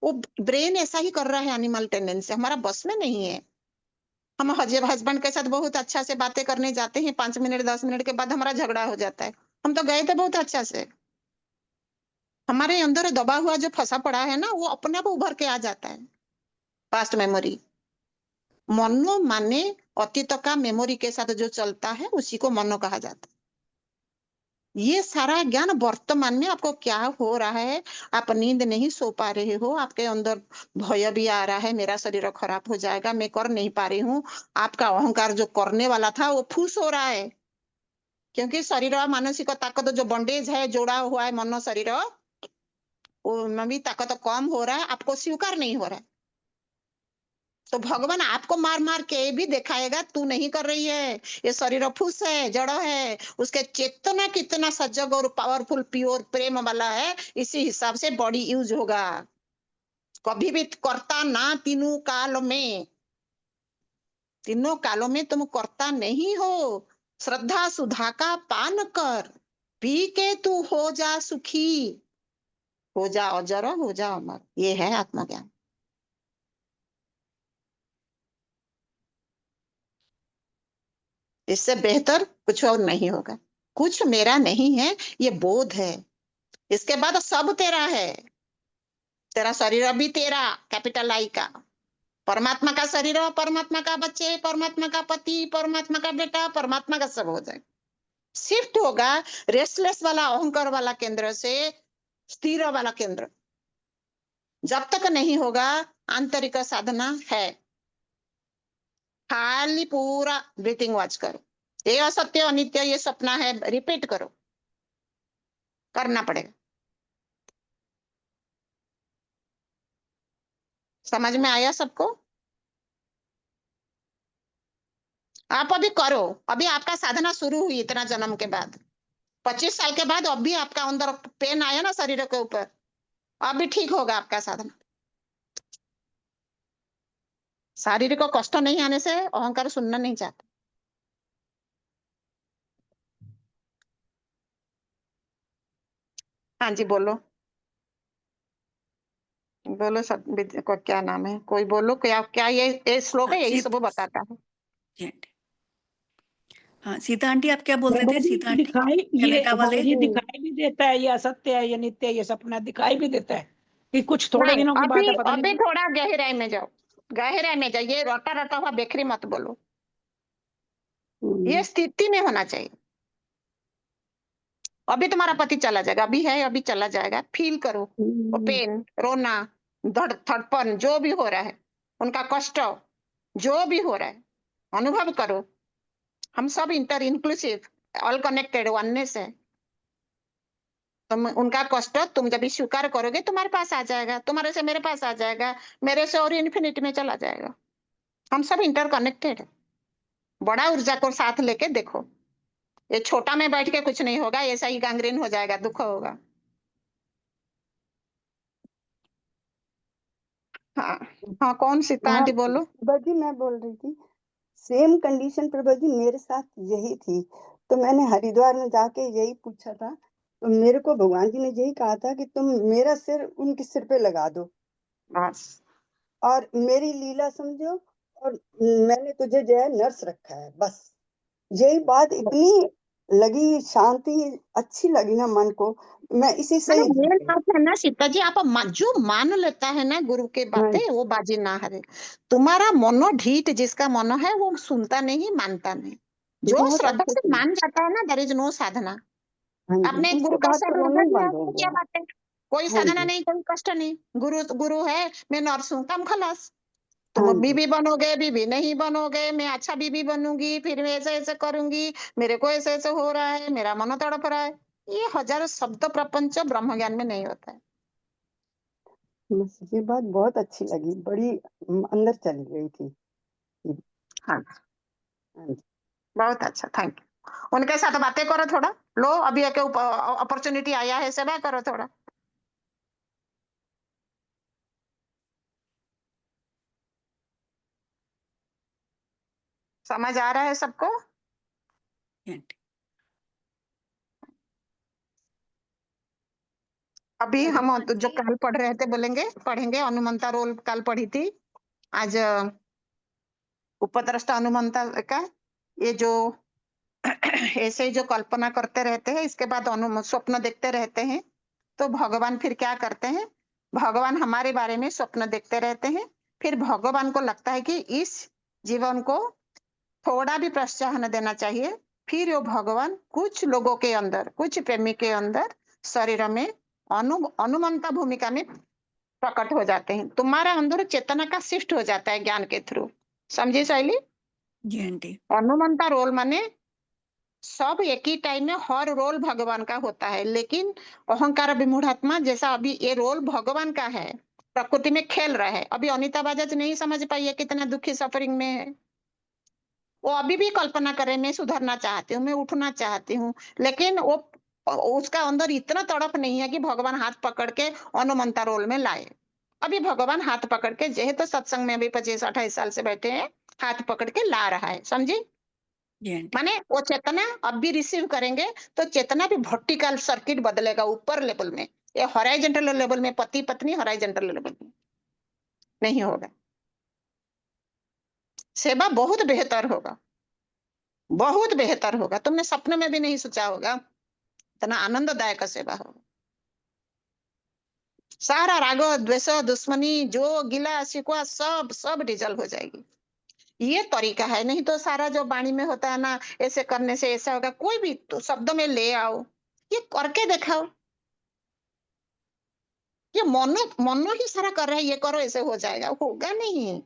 E: वो ब्रेन ऐसा ही कर रहा है, एनिमल टेंडेंसी हमारा बस में नहीं है। हम हस्बैंड के साथ बहुत अच्छा से बातें करने जाते हैं, 5 मिनट 10 मिनट के बाद हमारा झगड़ा हो जाता है। हम तो गए थे बहुत अच्छा से, हमारे अंदर दबा हुआ जो फंसा पड़ा है ना, वो अपने आप उभर के आ जाता है। पास्ट मेमोरी, मनो माने अतीत का मेमोरी के साथ जो चलता है उसी को मनो कहा जाता है। ये सारा ज्ञान वर्तमान में आपको क्या हो रहा है, आप नींद नहीं सो पा रहे हो, आपके अंदर भय भी आ रहा है, मेरा शरीर खराब हो जाएगा, मैं कर नहीं पा रही हूँ। आपका अहंकार जो करने वाला था वो फूस हो रहा है, क्योंकि शरीर और मानसिक ताकत जो बंडेज है जोड़ा हुआ है मनो शरीर, वो भी ताकत कम हो रहा है, आपको स्वीकार नहीं हो रहा है। तो भगवान आपको मार मार के भी दिखाएगा, तू नहीं कर रही है, ये शरीर फूस है, जड़ है, उसके चेतना कितना सजग और पावरफुल प्योर प्रेम वाला है, इसी हिसाब से बॉडी यूज होगा। कभी भी करता ना, तीनों कालों में तुम करता नहीं हो। श्रद्धा सुधा का पान कर, पी के तू हो जा सुखी, हो जा अजर, हो जा अमर। ये है आत्मज्ञान। इससे बेहतर कुछ और नहीं होगा। कुछ मेरा नहीं है, ये बोध है। इसके बाद सब तेरा है। तेरा शरीर भी तेरा, कैपिटल आई का, परमात्मा का शरीर, परमात्मा का बच्चे, परमात्मा का पति, परमात्मा का बेटा, परमात्मा का सब हो जाए। शिफ्ट होगा रेस्टलेस वाला अहंकार वाला केंद्र से स्थिर वाला केंद्र। जब तक नहीं होगा आंतरिक साधना है। खाली पूरा ब्रीथिंग वॉच करो, ये असत्य अनित्य ये सपना है, रिपीट करो, करना पड़ेगा। समझ में आया सबको? आप अभी करो, अभी आपका साधना शुरू हुई इतना जन्म के बाद, 25 साल के बाद अभी आपका अंदर पेन आया ना शरीर के ऊपर, अभी ठीक होगा आपका साधना। शारीरिक कष्ट नहीं आने से अहंकार सुनना नहीं चाहता। हाँ जी बोलो, बोलो सब को क्या नाम है, कोई बोलो, क्या क्या ये श्लोक है, यही सब बताता है।
F: जी आंटी। हाँ सीता आंटी आप क्या बोल रहे थे?
C: बाबा जी
F: सीता आंटी
C: दिखाई, ये
F: कनेडा
C: बाबा
F: वाले
C: जी दिखाई भी देता है, ये असत्य है, ये नित्य है, ये सपना दिखाई भी देता है कि कुछ थोड़े
E: नहीं,
C: दिनों की बात
E: अभी
C: है, पता
E: अभी
C: नहीं।
E: थोड़ा गहराई में जाओ, गहराई में जाओ, ये रटा रटा हुआ बेखरी मत बोलो, ये स्थिति में होना चाहिए। अभी तुम्हारा पति चला जाएगा, अभी है अभी चला जाएगा, फील करो वो पेन, रोना, धड़पन जो भी हो रहा है, उनका कष्ट, जो भी हो रहा है अनुभव करो, हम सब inter inclusive, all connected, oneness है। तुम उनका कष्ट तुम जब भी स्वीकार करोगे तुम्हारे पास आ जाएगा, तुम्हारे से मेरे पास आ जाएगा, मेरे से और इन्फिनिटी में चला जाएगा। हम सब इंटर कनेक्टेड है। बड़ा ऊर्जा को साथ लेके देखो, ये छोटा में बैठ के कुछ नहीं होगा, ऐसा ही गैंग्रीन हो जाएगा, दुख होगा। हाँ हाँ, कौन सीता
D: हाँ
E: आंटी बोलो।
D: प्रभा जी, मैं बोल रही थी, सेम कंडीशन प्रभा जी मेरे साथ यही थी। तो मैंने हरिद्वार में जाके यही पूछा था, तो मेरे को भगवान जी ने यही कहा था कि तुम मेरा सिर उनके सिर पे लगा दो
E: बस
D: और मेरी लीला समझो, और मैंने तुझे जो है नर्स रखा है, बस। यही बात इतनी लगी, शांति अच्छी लगी ना मन को, मैं इसी से
E: अरे
D: ही
E: मेन
D: जीत गई।
E: बात है ना सीता जी, आप जो मान लेता है ना गुरु के
D: हाँ
E: बातें, वो बाजी ना हारे। तुम्हारा मनो ढीठ जिसका मनो है वो सुनता नहीं, मानता नहीं। जो
D: बहुत
E: श्रद्धा
D: अच्छे
E: से
D: से।
E: मान जाता है ना, देयर इज नो साधना।
D: हाँ जी,
E: आपने
D: उसके
E: गुरु का
D: बाद
E: सर
D: तो रोना
E: लगा
D: ही
E: दिया
D: बंद हो
E: तो क्या
D: गया।
E: बात है, कोई
D: हाँ
E: साधना
D: जी।
E: नहीं, कोई कष्ट नहीं। गुरु गुरु है, मैं नर्स हूँ, काम खलास। तुम
D: हाँ जी।
E: बीबी बनोगे, बीबी नहीं बनोगे, मैं अच्छा बीबी बनूंगी, फिर मैं ऐसे ऐसे करूंगी, मेरे को ऐसे ऐसे हो रहा है, मेरा मन तड़प रहा है। ये हजारों शब्द प्रपंच ब्रह्म ज्ञान में नहीं होता है।
D: बस ये बात बहुत अच्छी लगी, बड़ी अंदर चली गई थी।
E: हाँ,
D: हाँ जी।
E: बहुत अच्छा, थैंक यू। उनके साथ बातें करो थोड़ा। लो अभी एक अपॉर्चुनिटी आया है, सेवा करो थोड़ा। समझ आ रहा है सबको।
F: जी आंटी।
E: अभी हम तो जो कल पढ़ रहे थे बोलेंगे, पढ़ेंगे। अनुमंता रोल कल पढ़ी थी, आज उपद्रष्टा अनुमंता का। ये जो ऐसे ही जो कल्पना करते रहते हैं, इसके बाद स्वप्न देखते रहते हैं, तो भगवान फिर क्या करते हैं, भगवान हमारे बारे में स्वप्न देखते रहते हैं। फिर भगवान को लगता है कि इस जीवन को थोड़ा भी प्रोत्साहन देना चाहिए। फिर वो भगवान कुछ लोगों के अंदर, कुछ प्रेमी के अंदर शरीर में अनुमंता भूमिका में प्रकट हो जाते हैं। तुम्हारा अंदर चेतना का शिफ्ट हो जाता है ज्ञान के थ्रू। समझी शैली?
F: जी आंटी।
E: अनुमंता रोल माने सब एक ही टाइम में हर रोल भगवान का होता है, लेकिन अहंकार विमूढ़ात्मा जैसा अभी ये रोल भगवान का है, प्रकृति में खेल रहा है। अभी अनिता बजाज नहीं समझ पाई है कितना दुखी सफरिंग में है। वो अभी भी कल्पना करे मैं सुधरना चाहती हूँ, मैं उठना चाहती हूँ, लेकिन वो उसका अंदर इतना तड़प नहीं है कि भगवान हाथ पकड़ के अनुमंता रोल में लाए। अभी भगवान हाथ पकड़ के, जेहे तो सत्संग में अभी 25-28 साल से बैठे हैं, हाथ पकड़ के ला रहा है। समझी?
F: जी आंटी।
E: माने वो चेतना अब भी रिसीव करेंगे तो चेतना भी वर्टिकल सर्किट बदलेगा ऊपर लेवल में। ये हॉराइजॉन्टल लेवल में पति पत्नी हॉराइजॉन्टल लेवल में नहीं होगा। सेवा बहुत बेहतर होगा, बहुत बेहतर होगा। तुमने सपने में भी नहीं सोचा होगा इतना आनंददायक सेवा होगा। सारा राग द्वेष दुश्मनी जो गिला शिकवा सब सब डिजल्व हो जाएगी। ये तरीका है, नहीं तो सारा जो वाणी में होता है ना, ऐसे करने से ऐसा होगा, कोई भी तो शब्दों में ले आओ, ये करके दिखाओ। ये मनो मनो ही सारा कर रहा है, ये करो ऐसे हो जाएगा, होगा नहीं।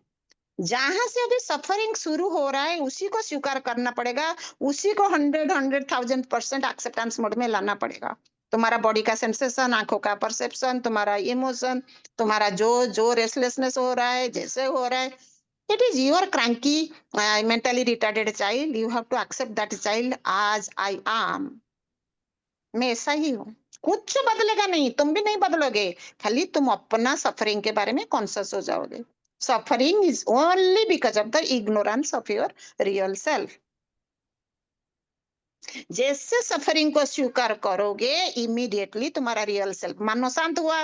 E: जहां से अभी सफरिंग शुरू हो रहा है उसी को स्वीकार करना पड़ेगा, उसी को 100,000% एक्सेप्टेंस मोड में लाना पड़ेगा। तुम्हारा बॉडी का सेंसेशन, आंखों का परसेप्शन, तुम्हारा इमोशन, तुम्हारा जो जो रेस्टलेसनेस हो रहा है, जैसे हो रहा है, it is your cranky mentally retarded child. You have to accept that child as I am. मैं ऐसा ही हूँ, कुछ बदलेगा नहीं, तुम भी नहीं बदलोगे, खाली तुम अपना सफरिंग के बारे में कॉन्शियस हो जाओगे। Suffering is only because of the ignorance of your real self. जैसे सफरिंग को स्वीकार करोगे, इमीडिएटली तुम्हारा रियल सेल्फ मानो शांत हुआ।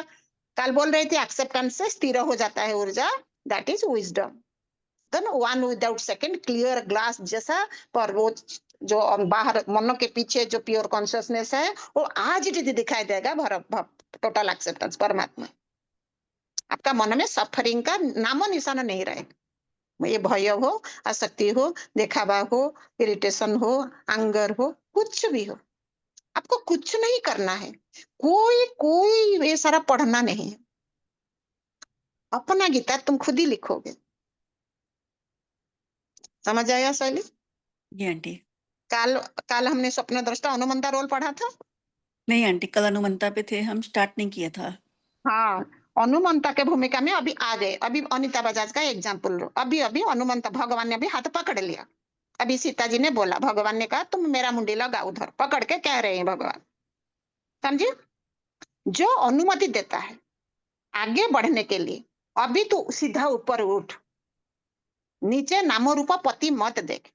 E: कल बोल रहे थे एक्सेप्टेंस से स्थिर हो जाता है ऊर्जा, that is wisdom. Then one without second clear glass जैसा, पर वो जो बाहर मनो के पीछे जो प्योर कॉन्शियसनेस है वो आज ही दिखाई देगा। टोटल एक्सेप्टेंस परमात्मा। आपका मन में सफरिंग का नामो निशान नहीं रहेगा। ये भय हो, आसक्ति हो, दिखावा हो, इरिटेशन हो, एंगर हो, कुछ भी हो, आपको कुछ नहीं करना है। कोई कोई ये सारा पढ़ना नहीं है। अपना गीता तुम खुद ही लिखोगे। समझ आया शैली?
F: जी आंटी।
E: काल काल हमने स्वप्न दृष्टा अनुमंता रोल पढ़ा था।
F: नहीं आंटी, कल अनुमंता पे थे हम, स्टार्ट नहीं किया था।
E: हाँ, अनुमंता के भूमिका में अभी आ गए। अभी अनिता बजाज का एग्जाम्पल लो। अभी अभी अनुमंता, भगवान ने अभी हाथ पकड़ लिया। अभी सीता जी ने बोला, भगवान ने कहा तुम मेरा मुंडी लगा उधर, पकड़ के कह रहे हैं भगवान। समझे? जो अनुमति देता है आगे बढ़ने के लिए, अभी तो सीधा ऊपर उठ, नीचे नामो रूपा पति मत देख।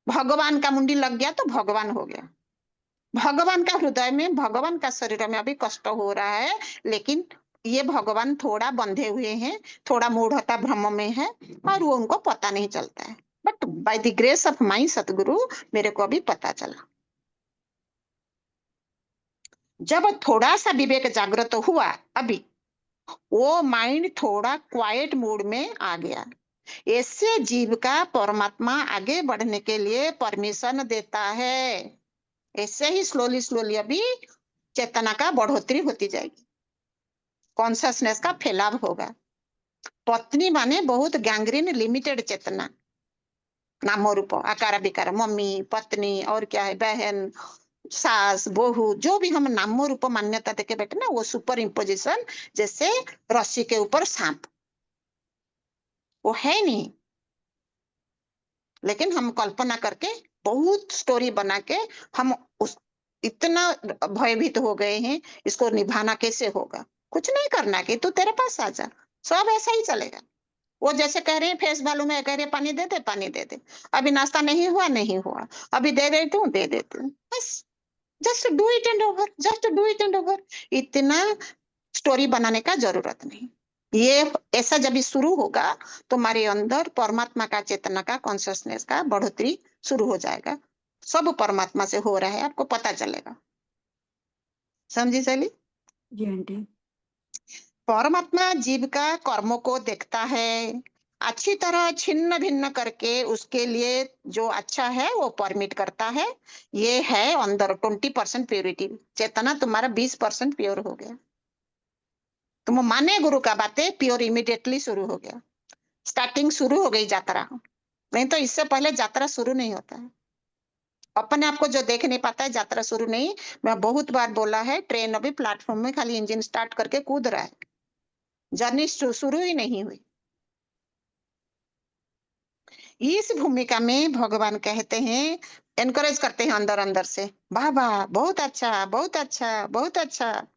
E: भगवान का मुंडी लग गया तो भगवान हो गया। भगवान का हृदय में, भगवान का शरीर में अभी कष्ट हो रहा है, लेकिन ये भगवान थोड़ा बंधे हुए हैं, थोड़ा मूढ़ता भ्रम में है और वो उनको पता नहीं चलता है। But by the grace of my सतगुरु मेरे को अभी पता चला। जब थोड़ा सा विवेक जागृत हुआ, अभी वो माइंड थोड़ा क्वाइट मूड में आ गया। ऐसे जीव का परमात्मा आगे बढ़ने के लिए परमिशन देता है। ऐसे ही स्लोली स्लोली अभी चेतना का बढ़ोतरी होती जाएगी, कॉन्शियसनेस का फैलाव होगा। पत्नी माने बहुत गैंग्रीन लिमिटेड चेतना, नामो रूप आकार विकार, मम्मी पत्नी और क्या है, बहन सास बहू, जो भी हम नामो रूप मान्यता देके बैठे ना, वो सुपर इम्पोजिशन जैसे रस्सी के ऊपर सांप, वो है नहीं। लेकिन हम कल्पना करके बहुत स्टोरी बना के हम उस इतना भयभीत हो गए हैं, इसको निभाना कैसे होगा। कुछ नहीं करना कि तू तेरे पास आ जा, सब ऐसा ही चलेगा। वो जैसे कह रहे हैं फेस वैल्यू में, कह रहे हैं पानी दे दे, पानी दे दे। अभी नाश्ता नहीं हुआ, नहीं हुआ, अभी दे देती हूँ, दे देती हूँ, बस। Just do it and over, just do it and over. इतना स्टोरी बनाने का जरूरत नहीं। ये ऐसा जब भी शुरू होगा, तुम्हारे अंदर परमात्मा का, चेतना का, कॉन्शियसनेस का बढ़ोतरी शुरू हो जाएगा। सब परमात्मा से हो रहा है, आपको पता चलेगा। समझी शैली?
F: जी आंटी।
E: परमात्मा जीव का कर्मों को देखता है, अच्छी तरह छिन्न भिन्न करके उसके लिए जो अच्छा है वो परमिट करता है। ये है अंदर 20% प्योरिटी। चेतना तुम्हारा 20% प्योर हो गया। तुम माने गुरु का बातें, प्योर इमीडिएटली शुरू हो गया। स्टार्टिंग शुरू हो गई यात्रा। नहीं तो इससे पहले यात्रा शुरू नहीं होता है। अपने आप को जो देख नहीं पाता है, यात्रा शुरू नहीं। मैं बहुत बार बोला है, ट्रेन अभी प्लेटफॉर्म में खाली इंजन स्टार्ट करके कूद रहा है, जर्नी शुरू ही नहीं हुई। इस भूमिका में भगवान कहते हैं, एनकरेज करते हैं अंदर अंदर से, वाह वाह, बहुत अच्छा, बहुत अच्छा, बहुत अच्छा,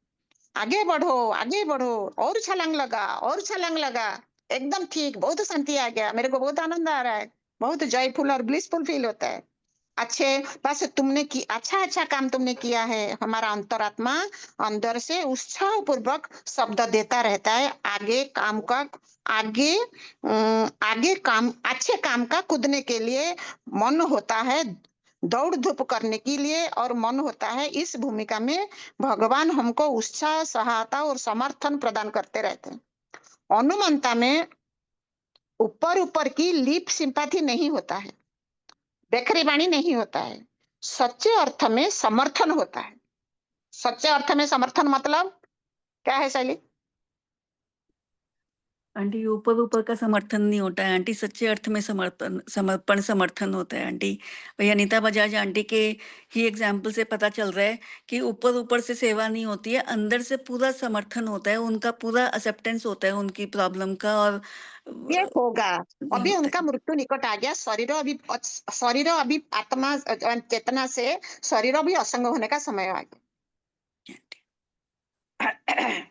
E: आगे बढ़ो, आगे बढ़ो, और छलांग लगा, और छलांग लगा, एकदम ठीक, बहुत शांति आ गया, मेरे को बहुत आनंद आ रहा है, बहुत जॉयफुल और ब्लिसफुल फील होता है। अच्छे, बस तुमने की अच्छा अच्छा काम तुमने किया है। हमारा अंतरात्मा अंदर से उत्साह पूर्वक शब्द देता रहता है, आगे काम का, आगे आगे काम, अच्छे काम का कूदने के लिए मन होता है, दौड़ धूप करने के लिए और मन होता है। इस भूमिका में भगवान हमको उत्साह, सहायता और समर्थन प्रदान करते रहते हैं। अनुमंता में ऊपर ऊपर की लीप सिंपैथी नहीं होता है, बेखरी बाणी नहीं होता है, सच्चे अर्थ में समर्थन होता है। सच्चे अर्थ में समर्थन मतलब क्या है शैली?
F: आंटी, ऊपर ऊपर का समर्थन नहीं होता है आंटी, सच्चे अर्थ में समर्थन, समर्पण, समर्थन होता है आंटी। वही अनीता बजाज आंटी के ही एग्जाम्पल से पता चल रहा है कि ऊपर ऊपर से सेवा नहीं होती है, अंदर से पूरा समर्थन होता है, उनका पूरा एक्सेप्टेंस होता है उनकी प्रॉब्लम का, और
E: ये होगा।
F: ये
E: अभी
F: होता
E: उनका मृत्यु निकट आ गया। शरीर अभी आत्मा चेतना से शरीर अभी असंग होने का समय आ
F: है आंटी।
E: गया।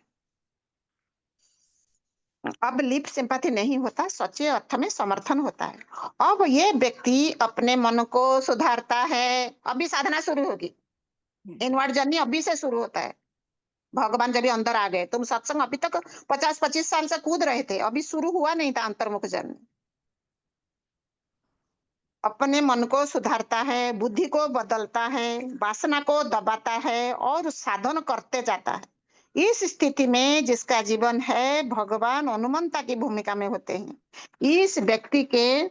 E: अब लिप सिंपैथी नहीं होता, सच्चे अर्थ में समर्थन होता है। अब ये व्यक्ति अपने मन को सुधारता है। अभी साधना शुरू होगी, इनवर्ड जर्नी अभी से शुरू होता है। भगवान जब भी अंदर आ गए, तुम सत्संग अभी तक 50-25 साल से कूद रहे थे, अभी शुरू हुआ नहीं था अंतर्मुख जर्नी। अपने मन को सुधारता है, बुद्धि को बदलता है, वासना को दबाता है और साधन करते जाता है। इस स्थिति में जिसका जीवन है, भगवान हनुमंता की भूमिका में होते हैं। इस व्यक्ति के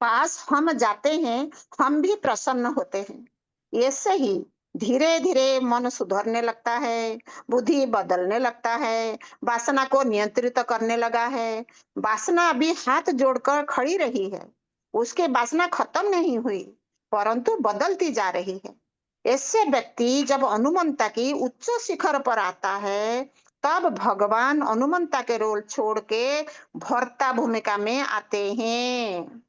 E: पास हम जाते हैं, हम भी प्रसन्न होते हैं। ऐसे ही धीरे धीरे मन सुधरने लगता है, बुद्धि बदलने लगता है, वासना को नियंत्रित करने लगा है। वासना अभी हाथ जोड़कर खड़ी रही है, उसके वासना खत्म नहीं हुई, परंतु बदलती जा रही है। ऐसे व्यक्ति जब अनुमंता की उच्च शिखर पर आता है, तब भगवान अनुमंता के रोल छोड़ के भर्ता भूमिका में आते हैं।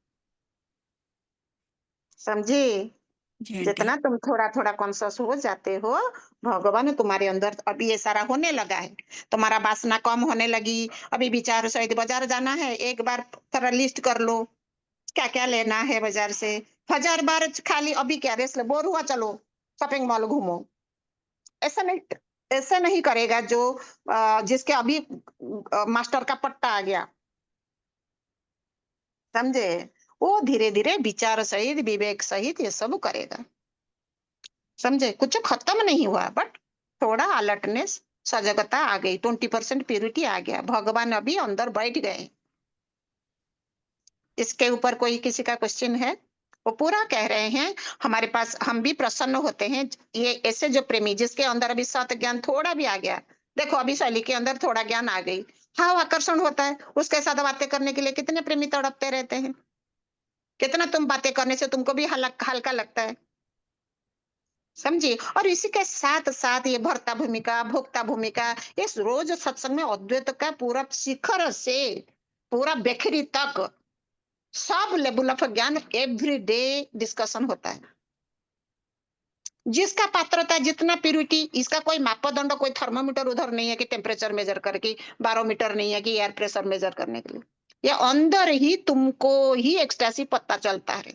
E: समझी?
F: जी आंटी।
E: जितना तुम थोड़ा-थोड़ा कॉन्शियस हो जाते हो, भगवान तुम्हारे अंदर अभी ये सारा होने लगा है। तुम्हारा वासना कम होने लगी, अभी विचार सहित बाजार जाना है, एक बार थोड़ा लिस्ट कर लो, क्या-क्या लेना है बाजार से। 1000 बार खाली अभी क्या रेस्ट ले बोर हुआ चलो, शॉपिंग मॉल घूमो। ऐसा नहीं ऐसा नहीं करेगा जो जिसके अभी मास्टर का पट्टा आ गया, समझे? वो धीरे-धीरे विचार सहित, विवेक सहित ये सब करेगा। समझे? कुछ खत्म नहीं हुआ बट थोड़ा अलर्टनेस सजगता आ गई, 20% प्यूरिटी आ गया, भगवान अभी अंदर बैठ गए। इसके ऊपर कोई किसी का क्वेश्चन है? वो पूरा कह रहे हैं हमारे पास, हम भी प्रसन्न होते हैं। ये ऐसे जो प्रेमी जिसके अंदर अभी सत ज्ञान थोड़ा भी आ गया, देखो अभी शैली के अंदर थोड़ा ज्ञान आ गई, हाँ आकर्षण होता है, उसके साथ बातें करने के लिए कितने प्रेमी तड़पते रहते हैं, कितना तुम बातें करने से तुमको भी हल्का लगता है। समझी? और इसी के साथ-साथ ये भर्ता भूमिका, भोक्ता भूमिका, इस रोज सत्संग में अद्वैत का पूरा शिखर से पूरा बेखरी तक सब लेवल ऑफ ज्ञान एवरीडे डिस्कशन होता है। जिसका पात्रता जितना प्यूरिटी, इसका कोई मापदंड, कोई थर्मामीटर उधर नहीं है कि टेम्परेचर मेजर करके, बारोमीटर नहीं है कि एयर प्रेशर मेजर करने के लिए। ये अंदर ही तुमको ही एक्सटेसी पता चलता है।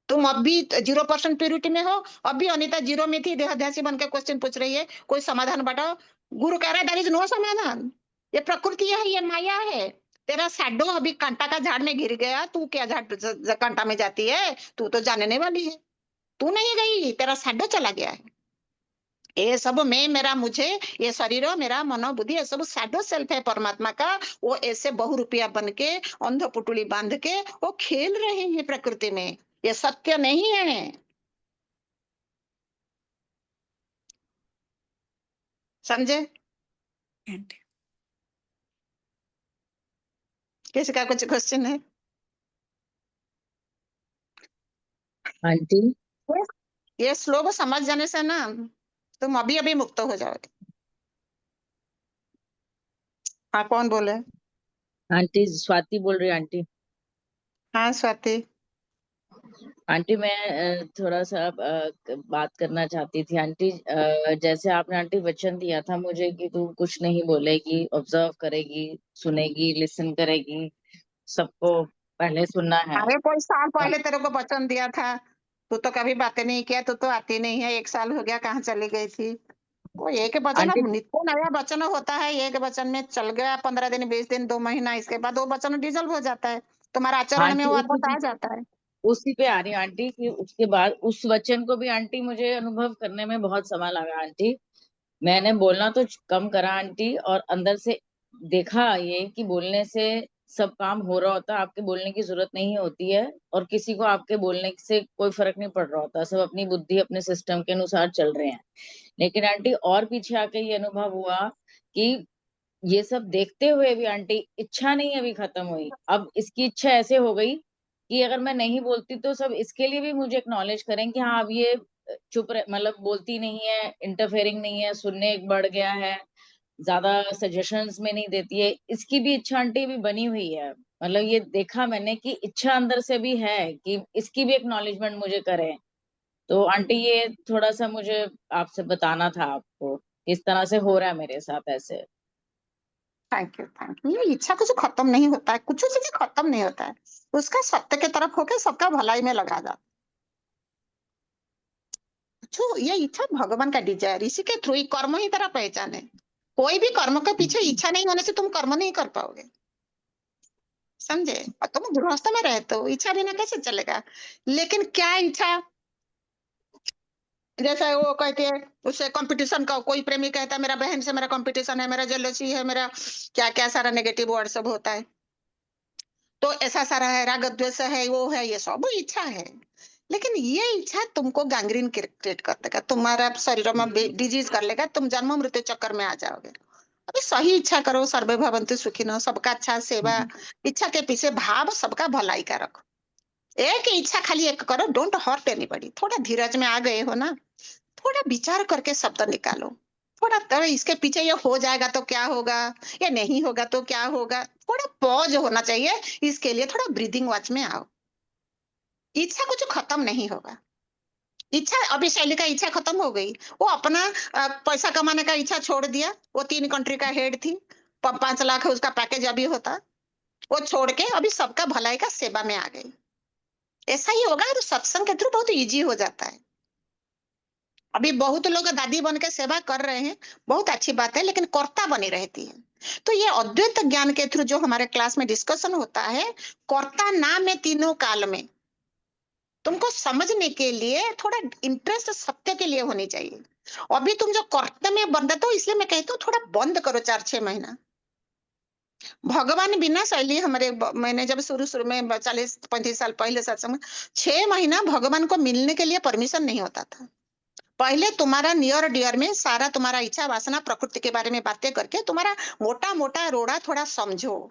E: तुम अभी 0% प्यूरिटी में हो, अभी अनीता 0 में थी, देहाध्यासी बन के क्वेश्चन पूछ रही है, कोई समाधान बताओ। गुरु कह रहा है देयर इज नो समाधान, ये प्रकृति है, ये माया है। तेरा शैडो अभी कांटा का झाड़ में गिर गया, तू क्या कांटा में जाती है? तू तो जानने वाली है, तू नहीं गई, तेरा शैडो चला गया है। ये सब मैं, मेरा, मुझे, ये शरीर, मेरा मनो बुद्धि, ये सब शैडो सेल्फ है परमात्मा का। वो ऐसे बहुरूपिया बन के, अंध पुटुली बांध के वो खेल रहे हैं प्रकृति में, ये सत्य नहीं है। समझे?
F: आंटी।
E: किसी का कुछ क्वेश्चन है?
A: आंटी
E: ये श्लोक समझ जाने से ना तुम अभी अभी मुक्त हो जाओगे। हाँ, कौन बोले?
G: आंटी स्वाति बोल रही हूँ आंटी।
E: हाँ स्वाति।
G: आंटी मैं थोड़ा सा बात करना चाहती थी आंटी। जैसे आपने आंटी वचन दिया था मुझे कि तू कुछ नहीं बोलेगी, ऑब्जर्व करेगी, सुनेगी, लिसन करेगी, सबको पहले सुनना है।
E: अरे कोई साल पहले तेरे को वचन दिया था, तू तो कभी बातें नहीं किया, तू तो आती नहीं है, 1 साल हो गया, कहाँ चली गई थी? वो एक वचन,
G: आंटी
E: अब नित्य नया वचन होता है, एक वचन में चल गया 15 दिन, 20 दिन, 2 महीना, इसके बाद वो वचन डिजल्व हो जाता है, तुम्हारा आचरण में
G: आंटी
E: वो आदत
G: उसी
E: आ जाता है।
G: उसी पे आ रही हूँ आंटी कि उसके बाद उस वचन को भी आंटी मुझे अनुभव करने में बहुत समय लगा आंटी। मैंने बोलना तो कम करा आंटी, और अंदर से देखा ये कि बोलने से सब काम हो रहा होता है, आपके बोलने की जरूरत नहीं होती है, और किसी को आपके बोलने से कोई फर्क नहीं पड़ रहा होता, सब अपनी बुद्धि अपने सिस्टम के अनुसार चल रहे हैं। लेकिन आंटी और पीछे आके ये अनुभव हुआ कि ये सब देखते हुए भी आंटी इच्छा नहीं अभी खत्म हुई। अब इसकी इच्छा ऐसे हो गई कि अगर मैं नहीं बोलती तो सब इसके लिए भी मुझे एक्नॉलेज करें कि हाँ अब ये चुप रह, मतलब बोलती नहीं है, इंटरफेयरिंग नहीं है, सुनने एक बढ़ गया है, ज्यादा सजेशंस में नहीं देती है, इसकी भी इच्छा आंटी भी बनी हुई है। मतलब ये देखा मैंने कि इच्छा अंदर से भी है कि इसकी भी एक्नॉलेजमेंट मुझे करें। तो आंटी ये थोड़ा सा मुझे आपसे बताना था आपको, इस तरह से हो रहा है मेरे साथ ऐसे।
E: Thank you, thank you. ये इच्छा कुछ खत्म नहीं होता है, कुछ चीजें खत्म नहीं होता है, उसका सत्य के तरफ होके सबका भलाई में लगा जा। जो ये इच्छा भगवान का डिजायर, इसी के थ्रू ही कर्म ही तेरा पहचान है। कोई भी कर्म के पीछे इच्छा नहीं होने से तुम कर्म नहीं कर पाओगे। समझे? और तुम गृहस्थ में रहते हो, इच्छा बिना कैसे चलेगा? लेकिन क्या इच्छा, जैसे वो कहते हैं उससे कंपटीशन का, कोई प्रेमी कहता है मेरा बहन से मेरा कंपटीशन है, मेरा जेलसी है, मेरा क्या क्या सारा नेगेटिव वर्ड सब होता है, तो ऐसा सारा है, राग द्वेष है, वो है, ये सब इच्छा है। लेकिन ये इच्छा तुमको गैंग्रीन क्रिएट कर देगा, तुम्हारा शरीर में डिजीज कर लेगा, तुम जन्म मृत्यु चक्कर में आ जाओगे। अभी सही इच्छा करो, सर्वे भवन्तु सुखिनः, सबका अच्छा सेवा, इच्छा के पीछे भाव सबका भलाई का रखो। एक इच्छा खाली एक करो, डोंट हर्ट एनीबॉडी। थोड़ा धीरज में आ गए हो ना, थोड़ा विचार करके शब्द निकालो, थोड़ा तो इसके पीछे ये हो जाएगा तो क्या होगा, ये नहीं होगा तो क्या होगा, थोड़ा पॉज होना चाहिए। इसके लिए थोड़ा ब्रीदिंग वॉच में आओ। इच्छा कुछ खत्म नहीं होगा। इच्छा अभी शैली का इच्छा खत्म हो गई, वो अपना पैसा कमाने का इच्छा छोड़ दिया। वो 3 कंट्री का हेड थी, 5 लाख उसका पैकेज अभी होता, वो छोड़ के अभी सबका भलाई का सेवा में आ गई। ऐसा ही होगा तो सत्संग के थ्रू बहुत इजी हो जाता है। अभी बहुत लोग दादी बन के सेवा कर रहे हैं, बहुत अच्छी बात है, लेकिन कर्ता बनी रहती है। तो ये अद्वैत ज्ञान के थ्रू जो हमारे क्लास में डिस्कशन होता है, कर्ता नाम में तीनों काल में, तुमको समझने के लिए थोड़ा इंटरेस्ट सत्य के लिए होनी चाहिए। अभी तुम जो कर्ता में बन रहे हो, इसलिए मैं कहती हूँ थोड़ा बंद करो 4-6 महीना। भगवान बिना शैली हमारे मैंने जब शुरू में 40-35 साल पहले सत्संग में 6 महीना भगवान को मिलने के लिए परमिशन नहीं होता था। पहले तुम्हारा नियर डियर में सारा तुम्हारा इच्छा वासना प्रकृति के बारे में बातें करके तुम्हारा मोटा मोटा रोड़ा थोड़ा समझो,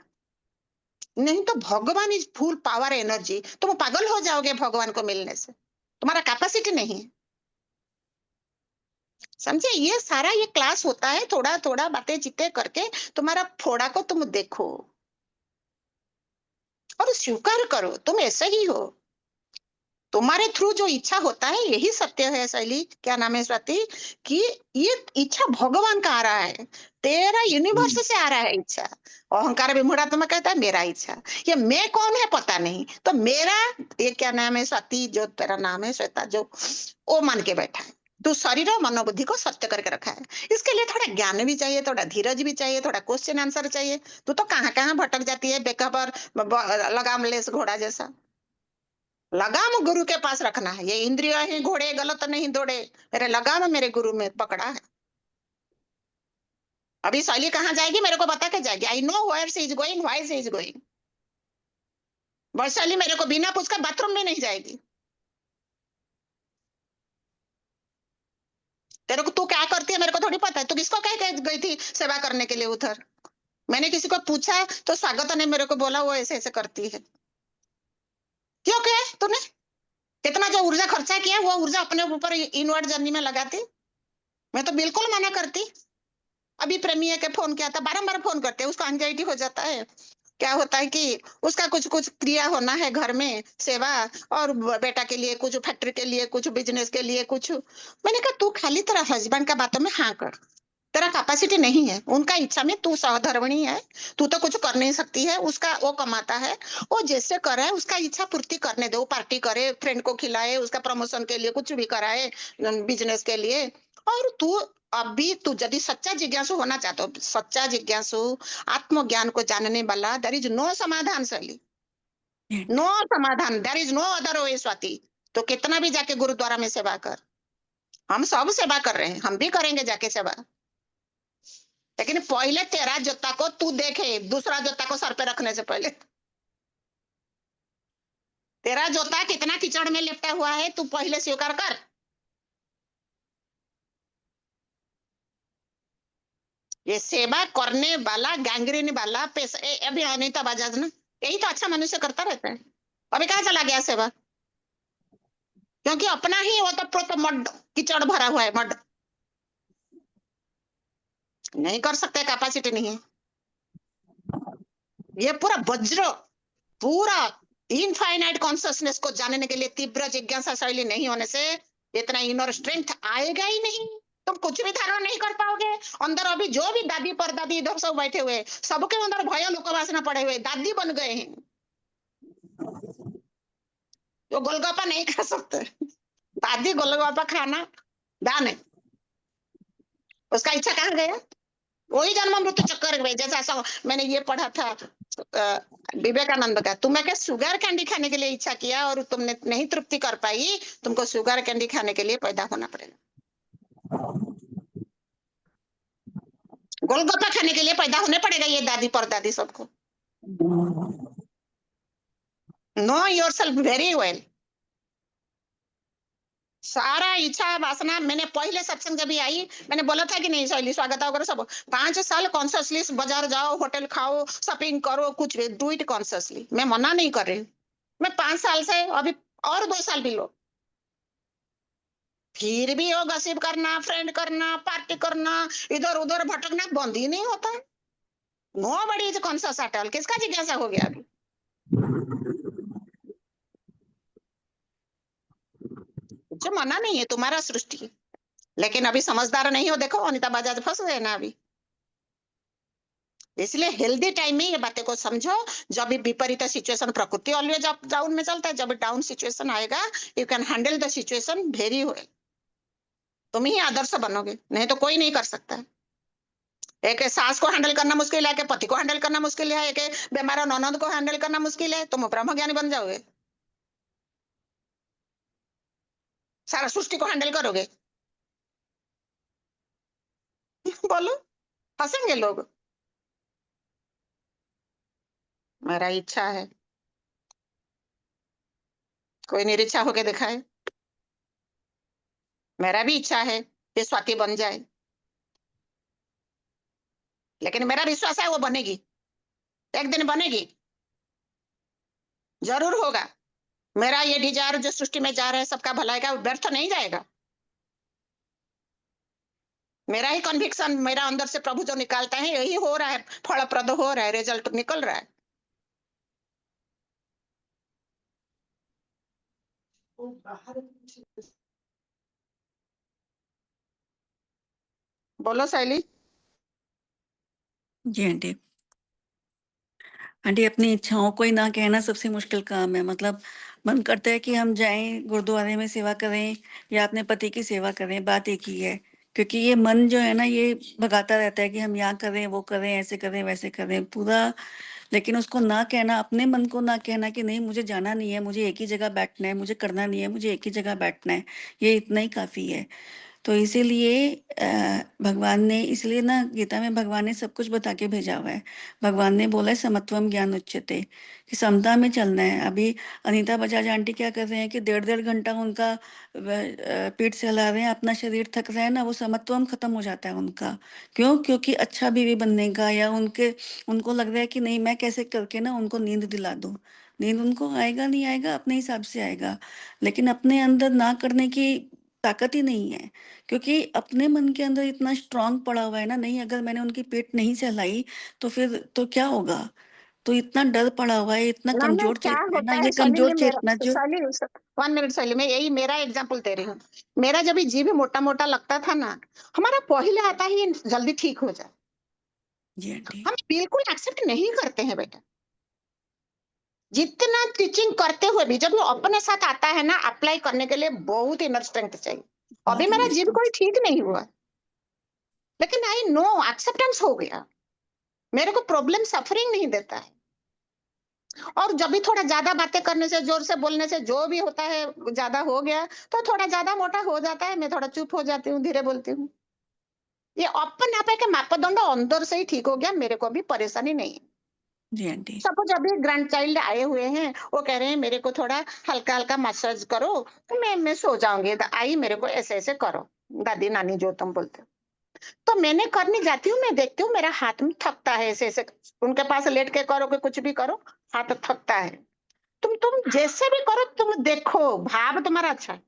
E: नहीं तो भगवान इज फुल पावर एनर्जी, तुम पागल हो जाओगे भगवान को मिलने से, तुम्हारा कैपेसिटी नहीं है। समझे? ये सारा ये क्लास होता है, थोड़ा थोड़ा बातें चित्ते करके तुम्हारा फोड़ा को तुम देखो और स्वीकार करो, तुम ऐसे ही हो। तुम्हारे थ्रू जो इच्छा होता है यही सत्य है। शैली क्या नाम है स्वाति, कि ये इच्छा भगवान का आ रहा है, तेरा यूनिवर्स से आ रहा है इच्छा। अहंकार विमूढ़ तुम्हें कहता है मेरा इच्छा, ये मैं कौन है पता नहीं, तो मेरा ये क्या नाम है स्वाति, जो तेरा नाम है श्वेता, जो वो मान के बैठा है। तू शरीर और मनोबुद्धि को सत्य करके रखा है। इसके लिए थोड़ा ज्ञान भी चाहिए, थोड़ा धीरज भी चाहिए, थोड़ा क्वेश्चन आंसर चाहिए। तू तो कहाँ कहाँ भटक जाती है बेखबर लगाम लेस घोड़ा जैसा। लगाम गुरु के पास रखना है। ये इंद्रिय है घोड़े गलत नहीं दौड़े, मेरे लगाम मेरे गुरु में पकड़ा है। अभी शैली कहाँ जाएगी मेरे को बता के जाएगी। I know where she is going, why she is going. Vaishali मेरे को बिना पूछ कर बाथरूम में नहीं जाएगी। तेरे को तू क्या करती है मेरे को थोड़ी पता है। तू किसको कह के गई थी सेवा करने के लिए उधर? मैंने किसी को पूछा तो स्वागत ने मेरे को बोला वो ऐसे ऐसे करती है। क्यों किया तूने? कितना जो ऊर्जा खर्चा किया वो ऊर्जा अपने ऊपर इनवर्ड जर्नी में लगाती। मैं तो बिल्कुल मना करती। अभी प्रेमी के फोन किया था, बारंबार फोन करते हैं, उसको एंजाइटी हो जाता है। क्या होता है कि उसका कुछ कुछ क्रिया होना है घर में सेवा, और बेटा के लिए कुछ, फैक्ट्री के लिए कुछ, बिजनेस के लिए कुछ। मैंने कहा तू खाली तेरा हस्बैंड का बातों में हाँ कर, तेरा कैपेसिटी नहीं है। उनका इच्छा में तू सहधर्मिणी है, तू तो कुछ कर नहीं सकती है। उसका वो कमाता है, वो जैसे करे उसका इच्छा पूर्ति करने दो। पार्टी करे, फ्रेंड को खिलाए, उसका प्रमोशन के लिए कुछ भी कराए, बिजनेस के लिए। और तू अभी तू यदि सच्चा जिज्ञासु होना चाहता हो, सच्चा जिज्ञासु आत्मज्ञान को जानने वाला, देयर इज नो समाधान शैली, नो समाधान, there is no other way Swati. तो कितना भी जाके गुरुद्वारा में सेवा कर, हम सब सेवा कर रहे हैं, हम भी करेंगे जाके सेवा, लेकिन पहले तेरा जूता को तू देखे, दूसरा जूता को सर पे रखने से पहले। तेरा जूता कितना कीचड़ में लिपटा हुआ है तू पहले स्वीकार कर। ये सेवा करने वाला, गैंग्रीन वाला पैसा, अभी अनीता बजाज ना, यही तो अच्छा मनुष्य करता रहता है। अभी कहाँ चला गया सेवा? क्योंकि अपना ही वो तो मड कीचड़ भरा हुआ है, मड नहीं कर सकते, कैपेसिटी नहीं है। ये पूरा वज्र, पूरा इनफाइनाइट कॉन्शियसनेस को जानने के लिए तीव्र जिज्ञासा शैली नहीं होने से इतना इनर स्ट्रेंथ आएगा ही नहीं। तुम कुछ भी धारण नहीं कर पाओगे। अंदर अभी जो भी दादी परदादी इधर सब बैठे हुए, सबके अंदर भय लोक वासना पड़े हुए, दादी बन गए हैं। जो गोलगप्पा नहीं खा सकते, दादी गोलगप्पा खाना दान है, उसका इच्छा कहाँ गया? वही जन्म मृत्यु चक्कर में। जैसा ऐसा मैंने ये पढ़ा था विवेकानंद का, तुम्हें क्या शुगर कैंडी खाने के लिए इच्छा किया और तुमने नहीं तृप्ति कर पाई, तुमको शुगर कैंडी खाने के लिए पैदा होना पड़ेगा, गोलगप्पा खाने के लिए पैदा होने पड़ेगा। ये दादी परदादी सबको नो योरसेल्फ वेरी वेल। सारा इच्छा वासना मैंने पहले सत्संग जब भी आई मैंने बोला था कि नहीं शैली स्वागत वगैरह सब 5 साल कॉन्शियसली बाजार जाओ होटल खाओ शॉपिंग करो कुछ भी डू इट कॉन्शियसली मैं मना नहीं कर रही हूँ मैं 5 साल से अभी और 2 साल भी लो फिर भी वो गसिप करना फ्रेंड करना पार्टी करना इधर उधर भटकना बंद ही नहीं होता नो बड़ी इज कॉन्शियस एट ऑल किसका जिज्ञासा हो गया अभी कुछ मना नहीं है तुम्हारा सृष्टि लेकिन अभी समझदार नहीं हो देखो अनिता बजाज फंस गए ना अभी इसलिए हेल्दी टाइम में ये बातें को समझो जब भी विपरीत सिचुएशन प्रकृति ऑलवेज अप डाउन में चलता है जब डाउन सिचुएशन आएगा you can handle the situation very well तुम ही आदर्श बनोगे नहीं तो कोई नहीं कर सकता है एक सास को हैंडल करना मुश्किल है एक पति को हैंडल करना मुश्किल है एक बीमार ननद को हैंडल करना मुश्किल है तुम ब्रह्म ज्ञानी बन जाओगे सारा सृष्टि को हैंडल करोगे बोलो हंसेंगे लोग मेरा इच्छा है कोई निरीक्षा होके दिखाए मेरा भी इच्छा है कि स्वाति बन जाए लेकिन मेरा विश्वास है वो बनेगी एक दिन बनेगी जरूर होगा मेरा ये डिजायर जो सृष्टि में जा रहा है सबका भलाई का व्यर्थ नहीं जाएगा मेरा ही कन्विक्शन मेरा अंदर से प्रभु जो निकालता है यही हो रहा है फलप्रद हो रहा है रिजल्ट निकल रहा है बोलो शैली
F: जी आंटी। आंटी अपनी इच्छाओं को ही ना कहना सबसे मुश्किल काम है। मतलब मन करता है कि हम जाएं गुरुद्वारे में सेवा करें या अपने पति की सेवा करें, बात एक ही है। क्योंकि ये मन जो है ना ये भगाता रहता है कि हम यहाँ करें वो करें ऐसे करें वैसे करें पूरा। लेकिन उसको ना कहना, अपने मन को ना कहना कि नहीं मुझे जाना नहीं है, मुझे एक ही जगह बैठना है, मुझे करना नहीं है, मुझे एक ही जगह बैठना है, ये इतना ही काफी है। तो इसीलिए भगवान ने, इसलिए ना गीता में भगवान ने सब कुछ बता के भेजा हुआ है। भगवान ने बोला है समत्वम ज्ञान उच्यते, कि समता में चलना है। अभी अनीता बजाज आंटी क्या कर रहे हैं कि 1.5 घंटा उनका पीठ सहला रहे हैं, अपना शरीर थक रहा है ना, वो समत्वम खत्म हो जाता है उनका। क्यों? क्योंकि अच्छा बीवी बनने का, या उनको लग रहा है कि नहीं मैं कैसे करके ना उनको नींद दिला दूं। नींद उनको आएगा नहीं आएगा अपने हिसाब से आएगा, लेकिन अपने अंदर ना करने की ताकत ही नहीं है। क्योंकि अपने मन के अंदर इतना स्ट्रांग पड़ा हुआ है ना, नहीं अगर मैंने उनकी पेट नहीं सहलाई तो फिर तो क्या होगा। तो इतना डर पड़ा हुआ है, इतना
E: ना
F: कमजोर
E: क्या
F: चेतना है ना,
E: होता है
F: ये
E: शैली
F: कमजोर
E: ये
F: चेतना
E: मेरा
F: जो।
E: शैली 1 मिनट शैली में यही मेरा एग्जांपल दे रही हूँ मेरा जब भी जीभ मोटा मोटा लगता था ना हमारा पहले आता ही जल्दी ठीक हो जाए
F: जी आंटी।
E: हम बिल्कुल एक्सेप्ट नहीं करते हैं बेटा जितना टीचिंग करते हुए भी जब वो अपने साथ आता है ना अप्लाई करने के लिए बहुत इनर स्ट्रेंथ चाहिए अभी
F: बहुत
E: मेरा जीभ कोई
F: इनर।
E: ठीक नहीं हुआ लेकिन आई नो एक्सेप्टेंस हो गया मेरे को प्रॉब्लम सफरिंग नहीं देता है और जब भी थोड़ा ज्यादा बातें करने से जोर से बोलने से जो भी होता है ज्यादा हो गया तो थोड़ा ज्यादा मोटा हो जाता है मैं थोड़ा चुप हो जाती हूँ धीरे बोलती हूँ ये अपने आप के मापदंड अंदर से ही ठीक हो गया मेरे को भी परेशानी नहीं है
F: जी आंटी।
E: सपोज अभी ग्रैंड चाइल्ड आए हुए हैं वो कह रहे हैं मेरे को थोड़ा हल्का हल्का मसाज करो तो मैं सो जाऊंगी आई मेरे को ऐसे ऐसे करो दादी नानी जो तुम बोलते हो तो मैंने करने जाती हूँ मैं देखती हूँ मेरा हाथ में थकता है ऐसे ऐसे उनके पास लेट के करो कि कुछ भी करो हाथ थकता है तुम जैसे भी करो तुम देखो भाव तुम्हारा अच्छा है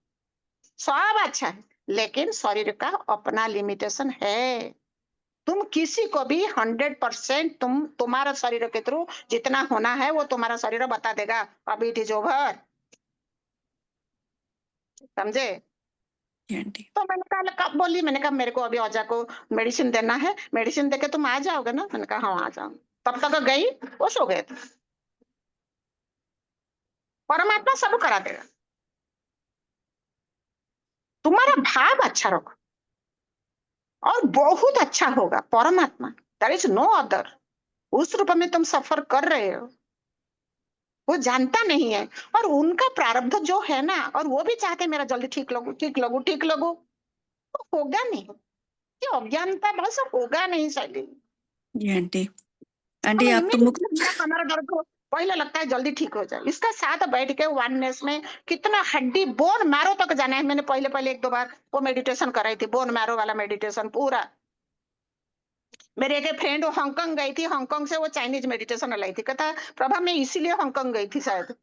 E: सब अच्छा है लेकिन शरीर का अपना लिमिटेशन है तुम किसी को भी 100% तुम्हारा शरीर के थ्रू जितना होना है वो तुम्हारा शरीर बता देगा अभी इट इज ओवर समझे
F: जी आंटी।
E: तो मैंने कहा कब बोली मैंने कहा मेरे को अभी औजा को मेडिसिन देना है मेडिसिन देके तुम आ जाओगे ना मैंने कहा हाँ आ जाओ तब तक गई वो सो गए थे परमात्मा सब करा देगा तुम्हारा भाव अच्छा रखो और बहुत अच्छा होगा परमात्मा देयर इज नो अदर उस रूप में तुम सफर कर रहे हो वो जानता नहीं है और उनका प्रारब्ध जो है ना और वो भी चाहते मेरा जल्दी ठीक लगू ठीक लगू ठीक लगू तो होगा नहीं ये अज्ञानता बस होगा नहीं शैली
F: जी आंटी।
E: अब
F: आंटी आप तो
E: इमीडिएटली
F: मुक्त।
E: मेरा कमर दर्द हो पहले लगता है जल्दी ठीक हो जाए, इसका साथ बैठ के वननेस में कितना हड्डी बोन मैरो तक जाना है। मैंने पहले पहले 1-2 बार वो मेडिटेशन कराई थी, बोन मैरो वाला मेडिटेशन पूरा। मेरे एक फ्रेंड हांगकांग गई थी, हांगकांग से वो चाइनीज मेडिटेशन लाई थी, कहता प्रभा मैं इसीलिए हांगकांग गई थी, शायद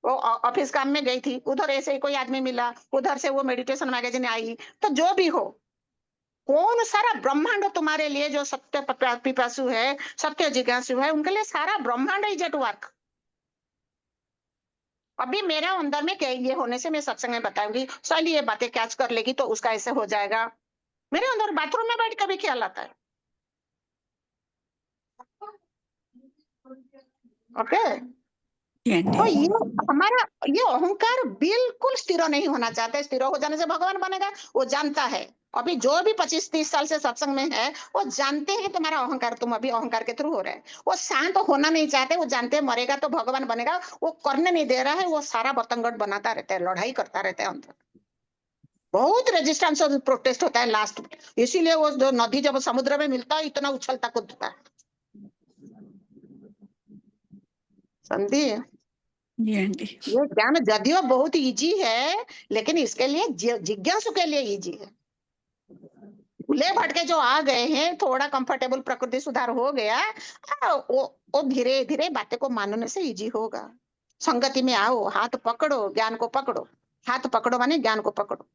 E: वो ऑफिस काम में गई थी, उधर ऐसे ही कोई आदमी मिला, उधर से वो मेडिटेशन मैगजीन आई। तो जो भी हो, कौन सारा ब्रह्मांड तुम्हारे लिए जो सत्य पिपासु है, सत्य जिज्ञासु है, उनके लिए सारा ब्रह्मांड इज एट वर्क। अभी मेरे अंदर में क्या ये होने से मैं सत्संग में बताऊंगी, साली ये बातें कैच कर लेगी तो उसका ऐसे हो जाएगा। मेरे अंदर बाथरूम में बैठ के भी ख्याल आता है। ओके,
F: जी
E: तो
F: आंटी।
E: ये हमारा ये अहंकार बिल्कुल स्थिर नहीं होना चाहते। स्थिर हो जाने से भगवान बनेगा, वो जानता है। अभी जो भी 25-30 साल से सत्संग में है, वो जानते हैं तुम्हारा अहंकार, तुम अभी अहंकार के थ्रू हो रहे हैं। वो शांत होना नहीं चाहते, वो जानते हैं मरेगा तो भगवान बनेगा, वो करने नहीं दे रहा है। वो सारा बतंगड़ बनाता रहता है, लड़ाई करता रहता है अंदर, बहुत रेजिस्टेंस और प्रोटेस्ट होता है लास्ट में। इसीलिए वो जो नदी जब समुद्र में मिलता है इतना उछलता कूदता है। समझी?
F: जी आंटी।
E: ये ज्ञान यदियो बहुत इजी है, लेकिन इसके लिए जिज्ञासु के लिए इजी है। भूले भटके जो आ गए हैं, थोड़ा कंफर्टेबल, प्रकृति सुधार हो गया, वो धीरे धीरे बातें को मानने से इजी होगा। संगति में आओ, हाथ पकड़ो, ज्ञान को पकड़ो। हाथ पकड़ो माने ज्ञान को पकड़ो।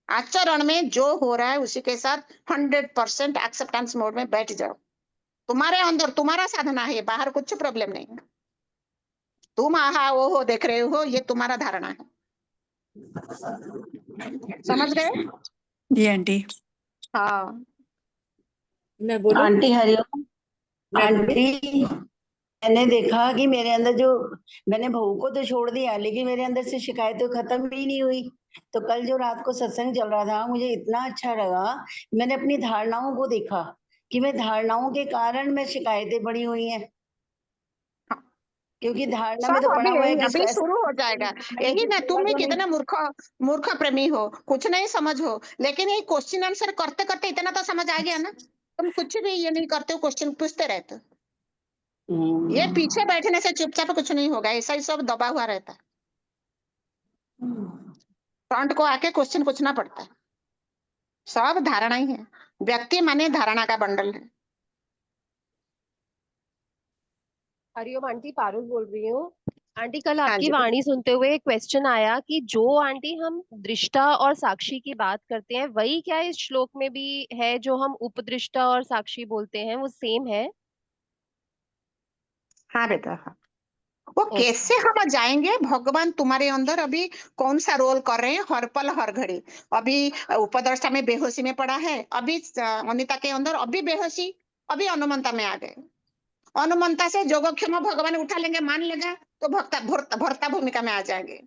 E: आचरण में जो हो रहा है उसी के साथ 100% एक्सेप्टेंस मोड में बैठ जाओ। तुम्हारे अंदर तुम्हारा साधना है, बाहर कुछ प्रॉब्लम नहीं है। तुम आहा वो हो देख रहे हो, ये तुम्हारा धारणा है। समझ गए?
F: जी आंटी।
E: हाँ,
F: मैं बोलूं?
H: आंटी हरिओम।
F: मैं बोलूं?
H: आंटी मैंने देखा कि मेरे अंदर जो, मैंने बहू को तो छोड़ दिया, लेकिन मेरे अंदर से शिकायतें खत्म ही नहीं हुई। तो कल जो रात को सत्संग चल रहा था, मुझे इतना अच्छा लगा। मैंने अपनी धारणाओं को देखा कि मैं धारणाओं के कारण मैं शिकायतें पड़ी हुई हैं, क्योंकि धारणा में
E: सब
H: तो पड़ा हुआ है
E: अभी
H: कि
E: अभी शुरू हो जाएगा। यही ना, तुम ही कितने मूर्ख प्रेमी हो, कुछ नहीं समझ हो, लेकिन ये क्वेश्चन आंसर करते करते इतना तो समझ आ गया ना। तुम कुछ भी ये नहीं करते हो, क्वेश्चन पूछते रहते हो। ये पीछे बैठने से चुपचाप कुछ नहीं होगा, ऐसा ही सब दबा हुआ रहता है। फ्रंट को आके क्वेश्चन पूछना पड़ता है। सब धारणा ही है, व्यक्ति माने धारणा का बंडल है।
I: हरिओम आंटी, पारुल बोल रही हूँ। आंटी कल
E: हाँ
I: आपकी
E: जी,
I: वाणी सुनते हुए एक क्वेश्चन आया कि जो आंटी हम दृष्टा और साक्षी की बात करते हैं, वही क्या इस श्लोक में भी है जो हम उपदृष्टा और साक्षी बोलते हैं, वो सेम है?
E: हाँ बेटा, हाँ। वो
I: ओके।
E: कैसे हम जाएंगे, भगवान तुम्हारे अंदर अभी कौन सा रोल कर रहे हैं, हर पल हर घड़ी। अभी उपदर्शा में बेहोशी में पड़ा है, अभी अनिता के अंदर अभी बेहोशी, अभी अनुमंता में आ गए। अनुमंता से जोगक्षम भगवान उठा लेंगे, मान लेगा तो भर्ता भूमिका में आ जाएंगे।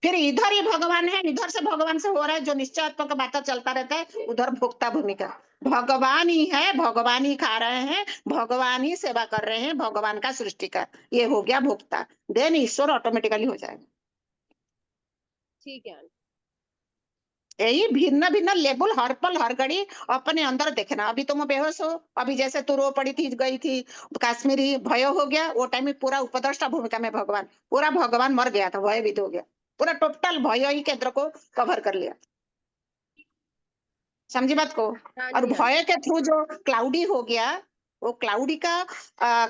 E: फिर इधर ही भगवान है, इधर से भगवान से हो रहा है, जो निश्चयात्मक बातें चलता रहता है, उधर भोक्ता भूमिका। भगवान ही है, भगवान ही खा रहे हैं, भगवान ही सेवा कर रहे हैं, भगवान का सृष्टिकर, ये हो गया भोक्ता। देन ईश्वर ऑटोमेटिकली हो जाएगा।
I: ठीक है आंटी।
E: यही भिन्न भिन्न लेवल हर पल हर घड़ी अपने अंदर देखना। अभी तुम बेहोश हो, अभी जैसे तू रो पड़ी थी, गई थी काश्मीरी, भय हो गया, वो टाइम में पूरा उपद्रष्टा भूमिका में भगवान, पूरा भगवान मर गया था, भयभीत हो गया, पूरा टोटल भय ही केंद्र को कवर कर लिया। समझी बात को?
I: हाँ
E: और
I: जी आंटी।
E: भय के थ्रू जो क्लाउडी हो गया, वो क्लाउडी का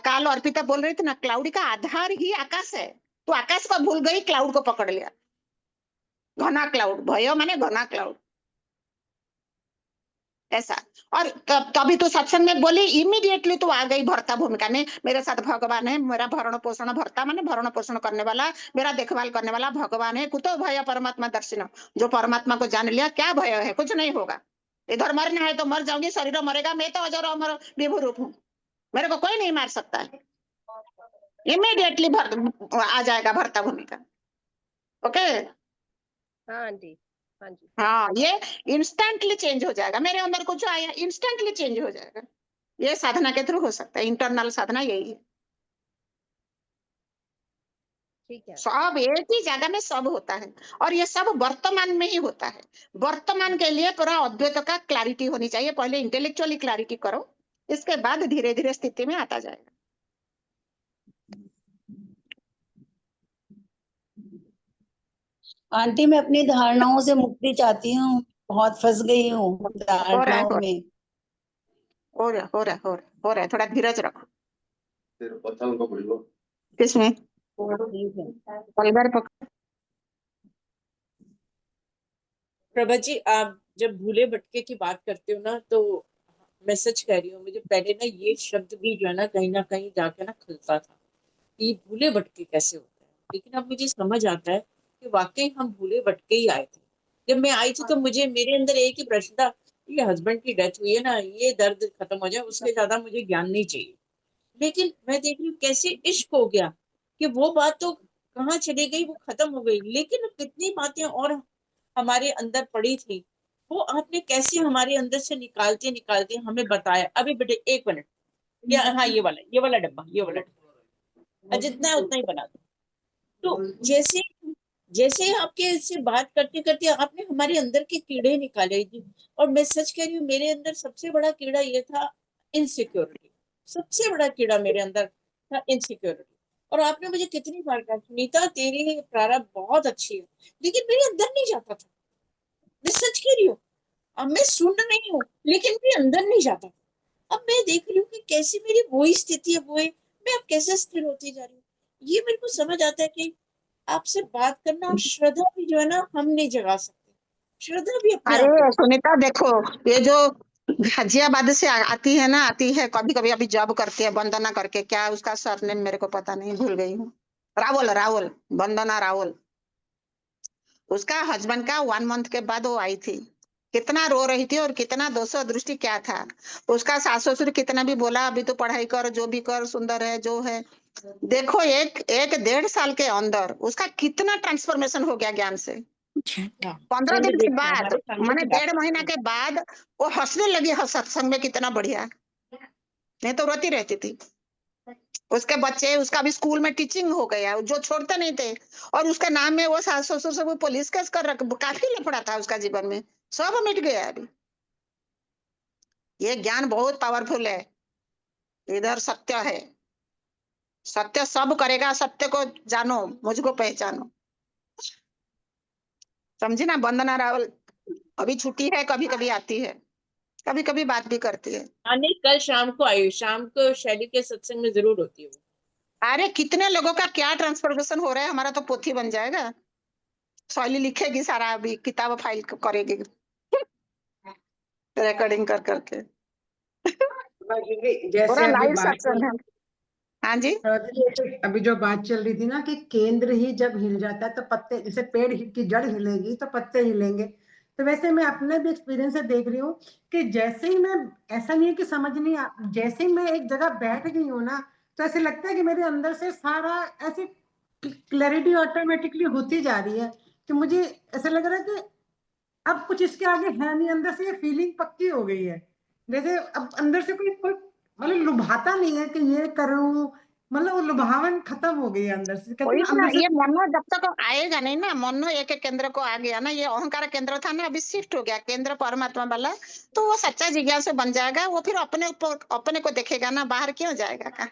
E: काल अर्पिता बोल रही थी ना, क्लाउडी का आधार ही आकाश है। तो आकाश को भूल गई, क्लाउड को पकड़ लिया, घना क्लाउड। भय माने घना क्लाउड, ऐसा। और तभी तो सत्संग में बोली, इमीडिएटली तो आ गई भर्ता भूमिका में। मेरे साथ भगवान है, मेरा भरण पोषण, भर्ता माने भरण पोषण करने वाला, मेरा देखभाल करने वाला भगवान है। कुतो भय परमात्मा दर्शन, जो परमात्मा को जान लिया, क्या भय है, कुछ नहीं होगा। इधर मरना है तो मर जाऊंगी, शरीर मरेगा, मैं तो अजर अमर विभु रूप हूँ, मेरे को कोई नहीं मार सकता है। इमीडिएटली आ जाएगा भर्ता भूमिका। ओके,
I: हाँ आंटी। हाँ जी।
E: हाँ, ये इंस्टेंटली चेंज हो जाएगा। मेरे अंदर कुछ आया, इंस्टेंटली चेंज हो जाएगा। ये साधना के थ्रू हो सकता है, इंटरनल साधना यही है।
I: ठीक है।
E: सब एक ही जगह में सब होता है, और ये सब वर्तमान में ही होता है। वर्तमान के लिए पूरा अद्वैत का क्लैरिटी होनी चाहिए। पहले इंटेलेक्चुअली क्लैरिटी करो, इसके बाद धीरे धीरे स्थिति में आता जाएगा।
H: आंटी मैं अपनी धारणाओं से मुक्ति चाहती हूँ, बहुत फंस गई हूँ
E: हो रहा है
H: धारणाओं में।
E: हो रहा है हो रहा है हो रहा है, थोड़ा धीरज रखो। किसमें
J: प्रभा जी, आप जब भूले भटके की बात करते हो ना, तो मैं सच कह रही हूँ, मुझे पहले ना ये शब्द भी जो है ना कहीं जाके ना खलता था कि भूले भटके कैसे होते हैं, लेकिन अब मुझे समझ आता है कि वाकई हम भूले भटके ही आए थे। जब मैं आई थी तो मुझे मेरे अंदर एक ही प्रश्न था, ये हस्बैंड की डेथ हुई है ना, ये दर्द खत्म हो जाए, उसके ज्यादा मुझे ज्ञान नहीं चाहिए। लेकिन मैं देख रही हूँ कैसे इश्क हो गया कि वो बात तो कहाँ चली गई, वो खत्म हो गई, लेकिन कितनी बातें और हमारे अंदर पड़ी थी, वो आपने कैसे हमारे अंदर से निकालते निकालते हमें बताया। अभी बेटे 1 मिनट, या हाँ ये वाला डब्बा, ये वाला डब्बा जितना है उतना ही बना दो। तो जैसे जैसे आपके से बात करते करते आपने हमारे अंदर के कीड़े निकाले जी। और मैं सच कह रही हूँ, मेरे अंदर सबसे बड़ा कीड़ा ये था इनसिक्योरिटी। सबसे बड़ा कीड़ा मेरे अंदर था इनसिक्योरिटी। और आपने मुझे कितनी बार कहा, सुनीता तेरी प्रारब्ध बहुत अच्छी है, लेकिन मेरे अंदर नहीं जाता था। मैं सच कह रही हूँ, अब मैं सुन रही हूँ लेकिन मेरे अंदर नहीं जाता। अब मैं देख रही हूँ कि कैसी मेरी वही स्थिति है, वो है, मैं अब कैसे स्थिर होती जा रही हूँ। ये मेरे को समझ आता है कि आपसे बात करना और श्रद्धा भी जो है ना, हम नहीं जगा सकते। श्रद्धा भी अपने आप
E: अरे सुनीता देखो, ये जो गाजियाबाद से आती है ना, आती है कभी कभी, अभी जॉब करती है वंदना करके, क्या उसका सरनेम मेरे को पता नहीं, भूल गई हूँ। रावल रावल, वंदना रावल। उसका हस्बैंड का 1 मंथ के बाद वो आई थी, कितना रो रही थी और कितना दोषो दृष्टि क्या था। उसका सास ससुर कितना भी बोला अभी तो पढ़ाई कर, जो भी कर, सुंदर है जो है। देखो एक 1.5 साल के अंदर उसका कितना ट्रांसफॉर्मेशन हो गया ज्ञान से। 15 दिन के बाद, माने 1.5 महीना के बाद वो हंसने लगी सत्संग में, कितना बढ़िया। नहीं तो रोती रहती थी। उसके बच्चे, उसका भी स्कूल में टीचिंग हो गया, जो छोड़ते नहीं थे। और उसके नाम में वो सास ससुर से वो पुलिस केस कर रख, काफी लफड़ा था उसका जीवन में, सब मिट गया अभी। ये ज्ञान बहुत पावरफुल है। इधर सत्य है, सत्य सब करेगा, सत्य को जानो, मुझको पहचानो। समझी ना। वंदना रावल अभी छुट्टी है, कभी कभी आती है, कभी कभी बात भी करती है।
J: नहीं, कल शाम को आई, शाम को शैली के सत्संग में जरूर होती है वो।
E: अरे कितने लोगों का क्या ट्रांसफॉर्मेशन हो रहा है, हमारा तो पोथी बन जाएगा। शैली लिखेगी सारा, अभी किताब फाइल करेगी रिकॉर्डिंग कर करके, पूरा
K: जैसे अभी
E: लाइव
K: बात
E: सत्संग है। हाँ जी।
K: अभी जो बात चल रही थी ना कि केंद्र ही जब हिल जाता है तो पत्ते, जैसे पेड़ की जड़ हिलेगी तो पत्ते हिलेंगे। तो वैसे मैं अपने भी एक्सपीरियंस से देख रही हूँ कि जैसे ही मैं, ऐसा नहीं है कि समझ नहीं, जैसे ही मैं एक जगह बैठ गई हूँ ना, तो ऐसे लगता है कि मेरे अंदर से सारा ऐसे क्लैरिटी ऑटोमेटिकली होती जा रही है, कि मुझे ऐसा लग रहा है कि अब कुछ इसके आगे है नहीं। अंदर से ये फीलिंग पक्की हो गई है, जैसे अब अंदर से कोई कोई मतलब लुभाता नहीं है कि ये करूं, मतलब वो लुभावन खत्म हो गई है अंदर से। कहते
E: वही
K: हैं ना,
E: ना,
K: अंदर से
E: ये मनो जब तक आएगा नहीं ना, मनो एक एक केंद्र को आ गया ना, ये अहंकार केंद्र था ना, अभी शिफ्ट हो गया केंद्र परमात्मा वाला, तो वो सच्चा जिज्ञासु बन जाएगा। वो फिर अपने ऊपर, अपने को देखेगा ना, बाहर क्यों जाएगा का।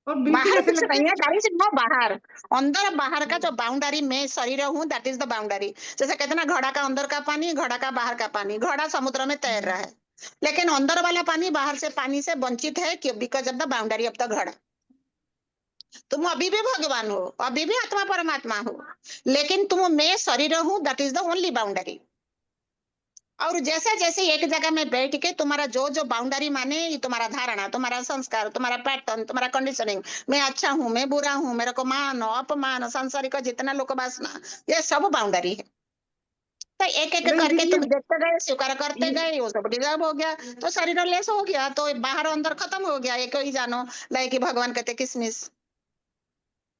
K: और बिल्कुल
E: बाहर
K: ऐसे
E: कुछ
K: लगता
E: नहीं
K: है
E: है गाड़ी से, वो बाहर, अंदर बाहर का जो बाउंड्री में शरीर हूँ, दैट इज द बाउंड्री। जैसे कहते ना, घड़ा का अंदर का पानी, घड़ा का बाहर का पानी। घड़ा समुद्र में तैर रहा है, लेकिन अंदर वाला पानी बाहर से पानी से वंचित है, क्यों? Because of the boundary of the घड़ा। तुम अभी भी भगवान हो, अभी भी आत्मा परमात्मा हो, लेकिन तुम मैं शरीर हूँ, that is the only boundary. और जैसे जैसे एक जगह में बैठ के तुम्हारा जो जो बाउंड्री माने, ये तुम्हारा धारणा, तुम्हारा संस्कार, तुम्हारा पैटर्न, तुम्हारा कंडीशनिंग, मैं अच्छा हूँ, मैं बुरा हूँ, मेरे को मान अपमान, संसारिक जितना लोक वासना, ये सब बाउंड्री है। तो एक एक
K: लेकिन
E: करके
K: दीदी
E: तुम देखते गए, स्वीकार करते गए, वो सब डिजर्व हो गया, तो शरीर लेस हो गया, तो बाहर अंदर खत्म हो गया। एक ही जानो, लाइक भगवान कहते किसमिस।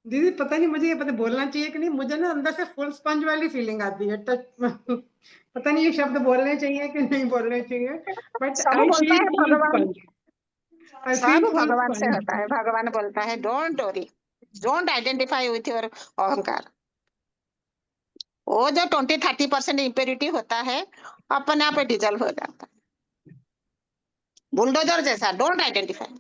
K: दीदी पता नहीं मुझे ये पता बोलना चाहिए कि नहीं, मुझे ना अंदर से फुल स्पंज वाली फीलिंग आती है। टच पता नहीं ये शब्द बोलने चाहिए कि नहीं बोलने चाहिए, बट
E: सब
K: आई
E: बोलता
K: फील
E: है
K: फुल
E: भगवान,
K: स्पंज, आई
E: सब
K: फील फुल
E: भगवान से होता
K: स्पंज।
E: है। भगवान बोलता है don't worry, don't identify with your अहंकार। वो जो 20-30% इम्प्योरिटी होता है, अपने आप डिजल्व हो जाता है, बुलडोजर जैसा। Don't identify,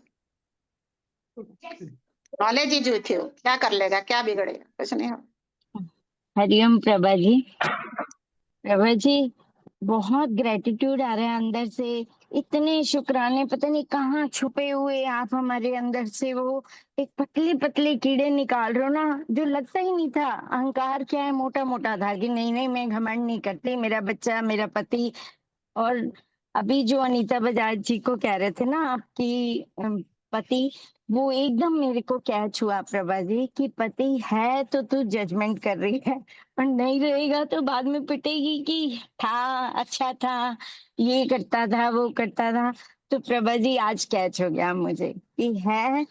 E: knowledge is with you. क्या कर लेगा, क्या बिगड़ेगा, कुछ नहीं हो।
L: हरिओम प्रभा जी। प्रभा जी, बहुत ग्रेटिट्यूड आ रहा है अंदर से। इतने शुक्राने पता नहीं कहाँ छुपे हुए आप हमारे अंदर से। वो एक पतले पतले कीड़े निकाल रहे हो ना, जो लगता ही नहीं था। अहंकार क्या है, मोटा मोटा था कि नहीं नहीं मैं घमंड नहीं करती, मेरा बच्चा, मेरा पति। और अभी जो अनीता बजाज जी को कह रहे थे ना, आपकी पति, वो एकदम मेरे को कैच हुआ प्रभा जी कि पति है तो तू जजमेंट कर रही है, और नहीं रहेगा तो बाद में पिटेगी कि था, अच्छा था, ये करता था, वो करता था। तो प्रभा जी आज कैच हो गया मुझे कि है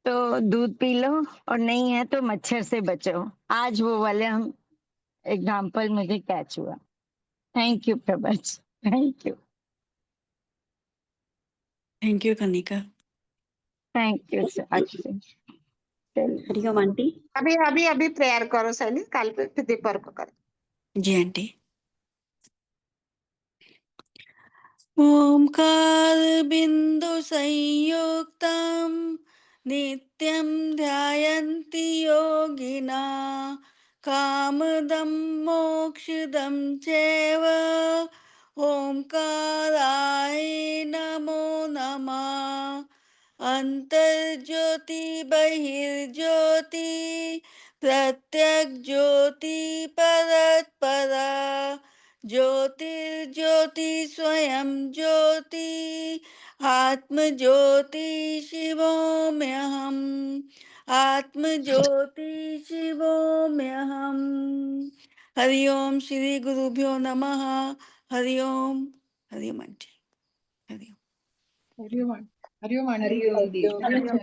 L: तो दूध पी लो और नहीं है तो मच्छर से बचो। आज वो वाले हम एग्जाम्पल मुझे कैच हुआ। Thank you Prabha ji, thank you.
F: Thank you Kanika.
L: Thank you sir. अच्छा चलिए।
M: हरिओम आंटी।
E: अभी अभी अभी प्रेयर करो सैली, काल पे दीपर को करो।
F: जी आंटी। ओंकार बिंदु संयुक्तम नित्यं ध्यायन्ति योगिना कामदं मोक्षदं चैव ओंकाराय नमो नमः। अंतर्ज्योति बहिर्ज्योति प्रत्यक ज्योति परत्परा ज्योतिर्ज्योति स्वयं ज्योति आत्म ज्योति शिवोम्यहम् आत्म ज्योति शिवोम्यहम्। हरि ओम श्री गुरुभ्यो नमः। हरि ओम आंटी। हरि ओम।
B: हरिओम आंटी।
M: हरिओम दीदी।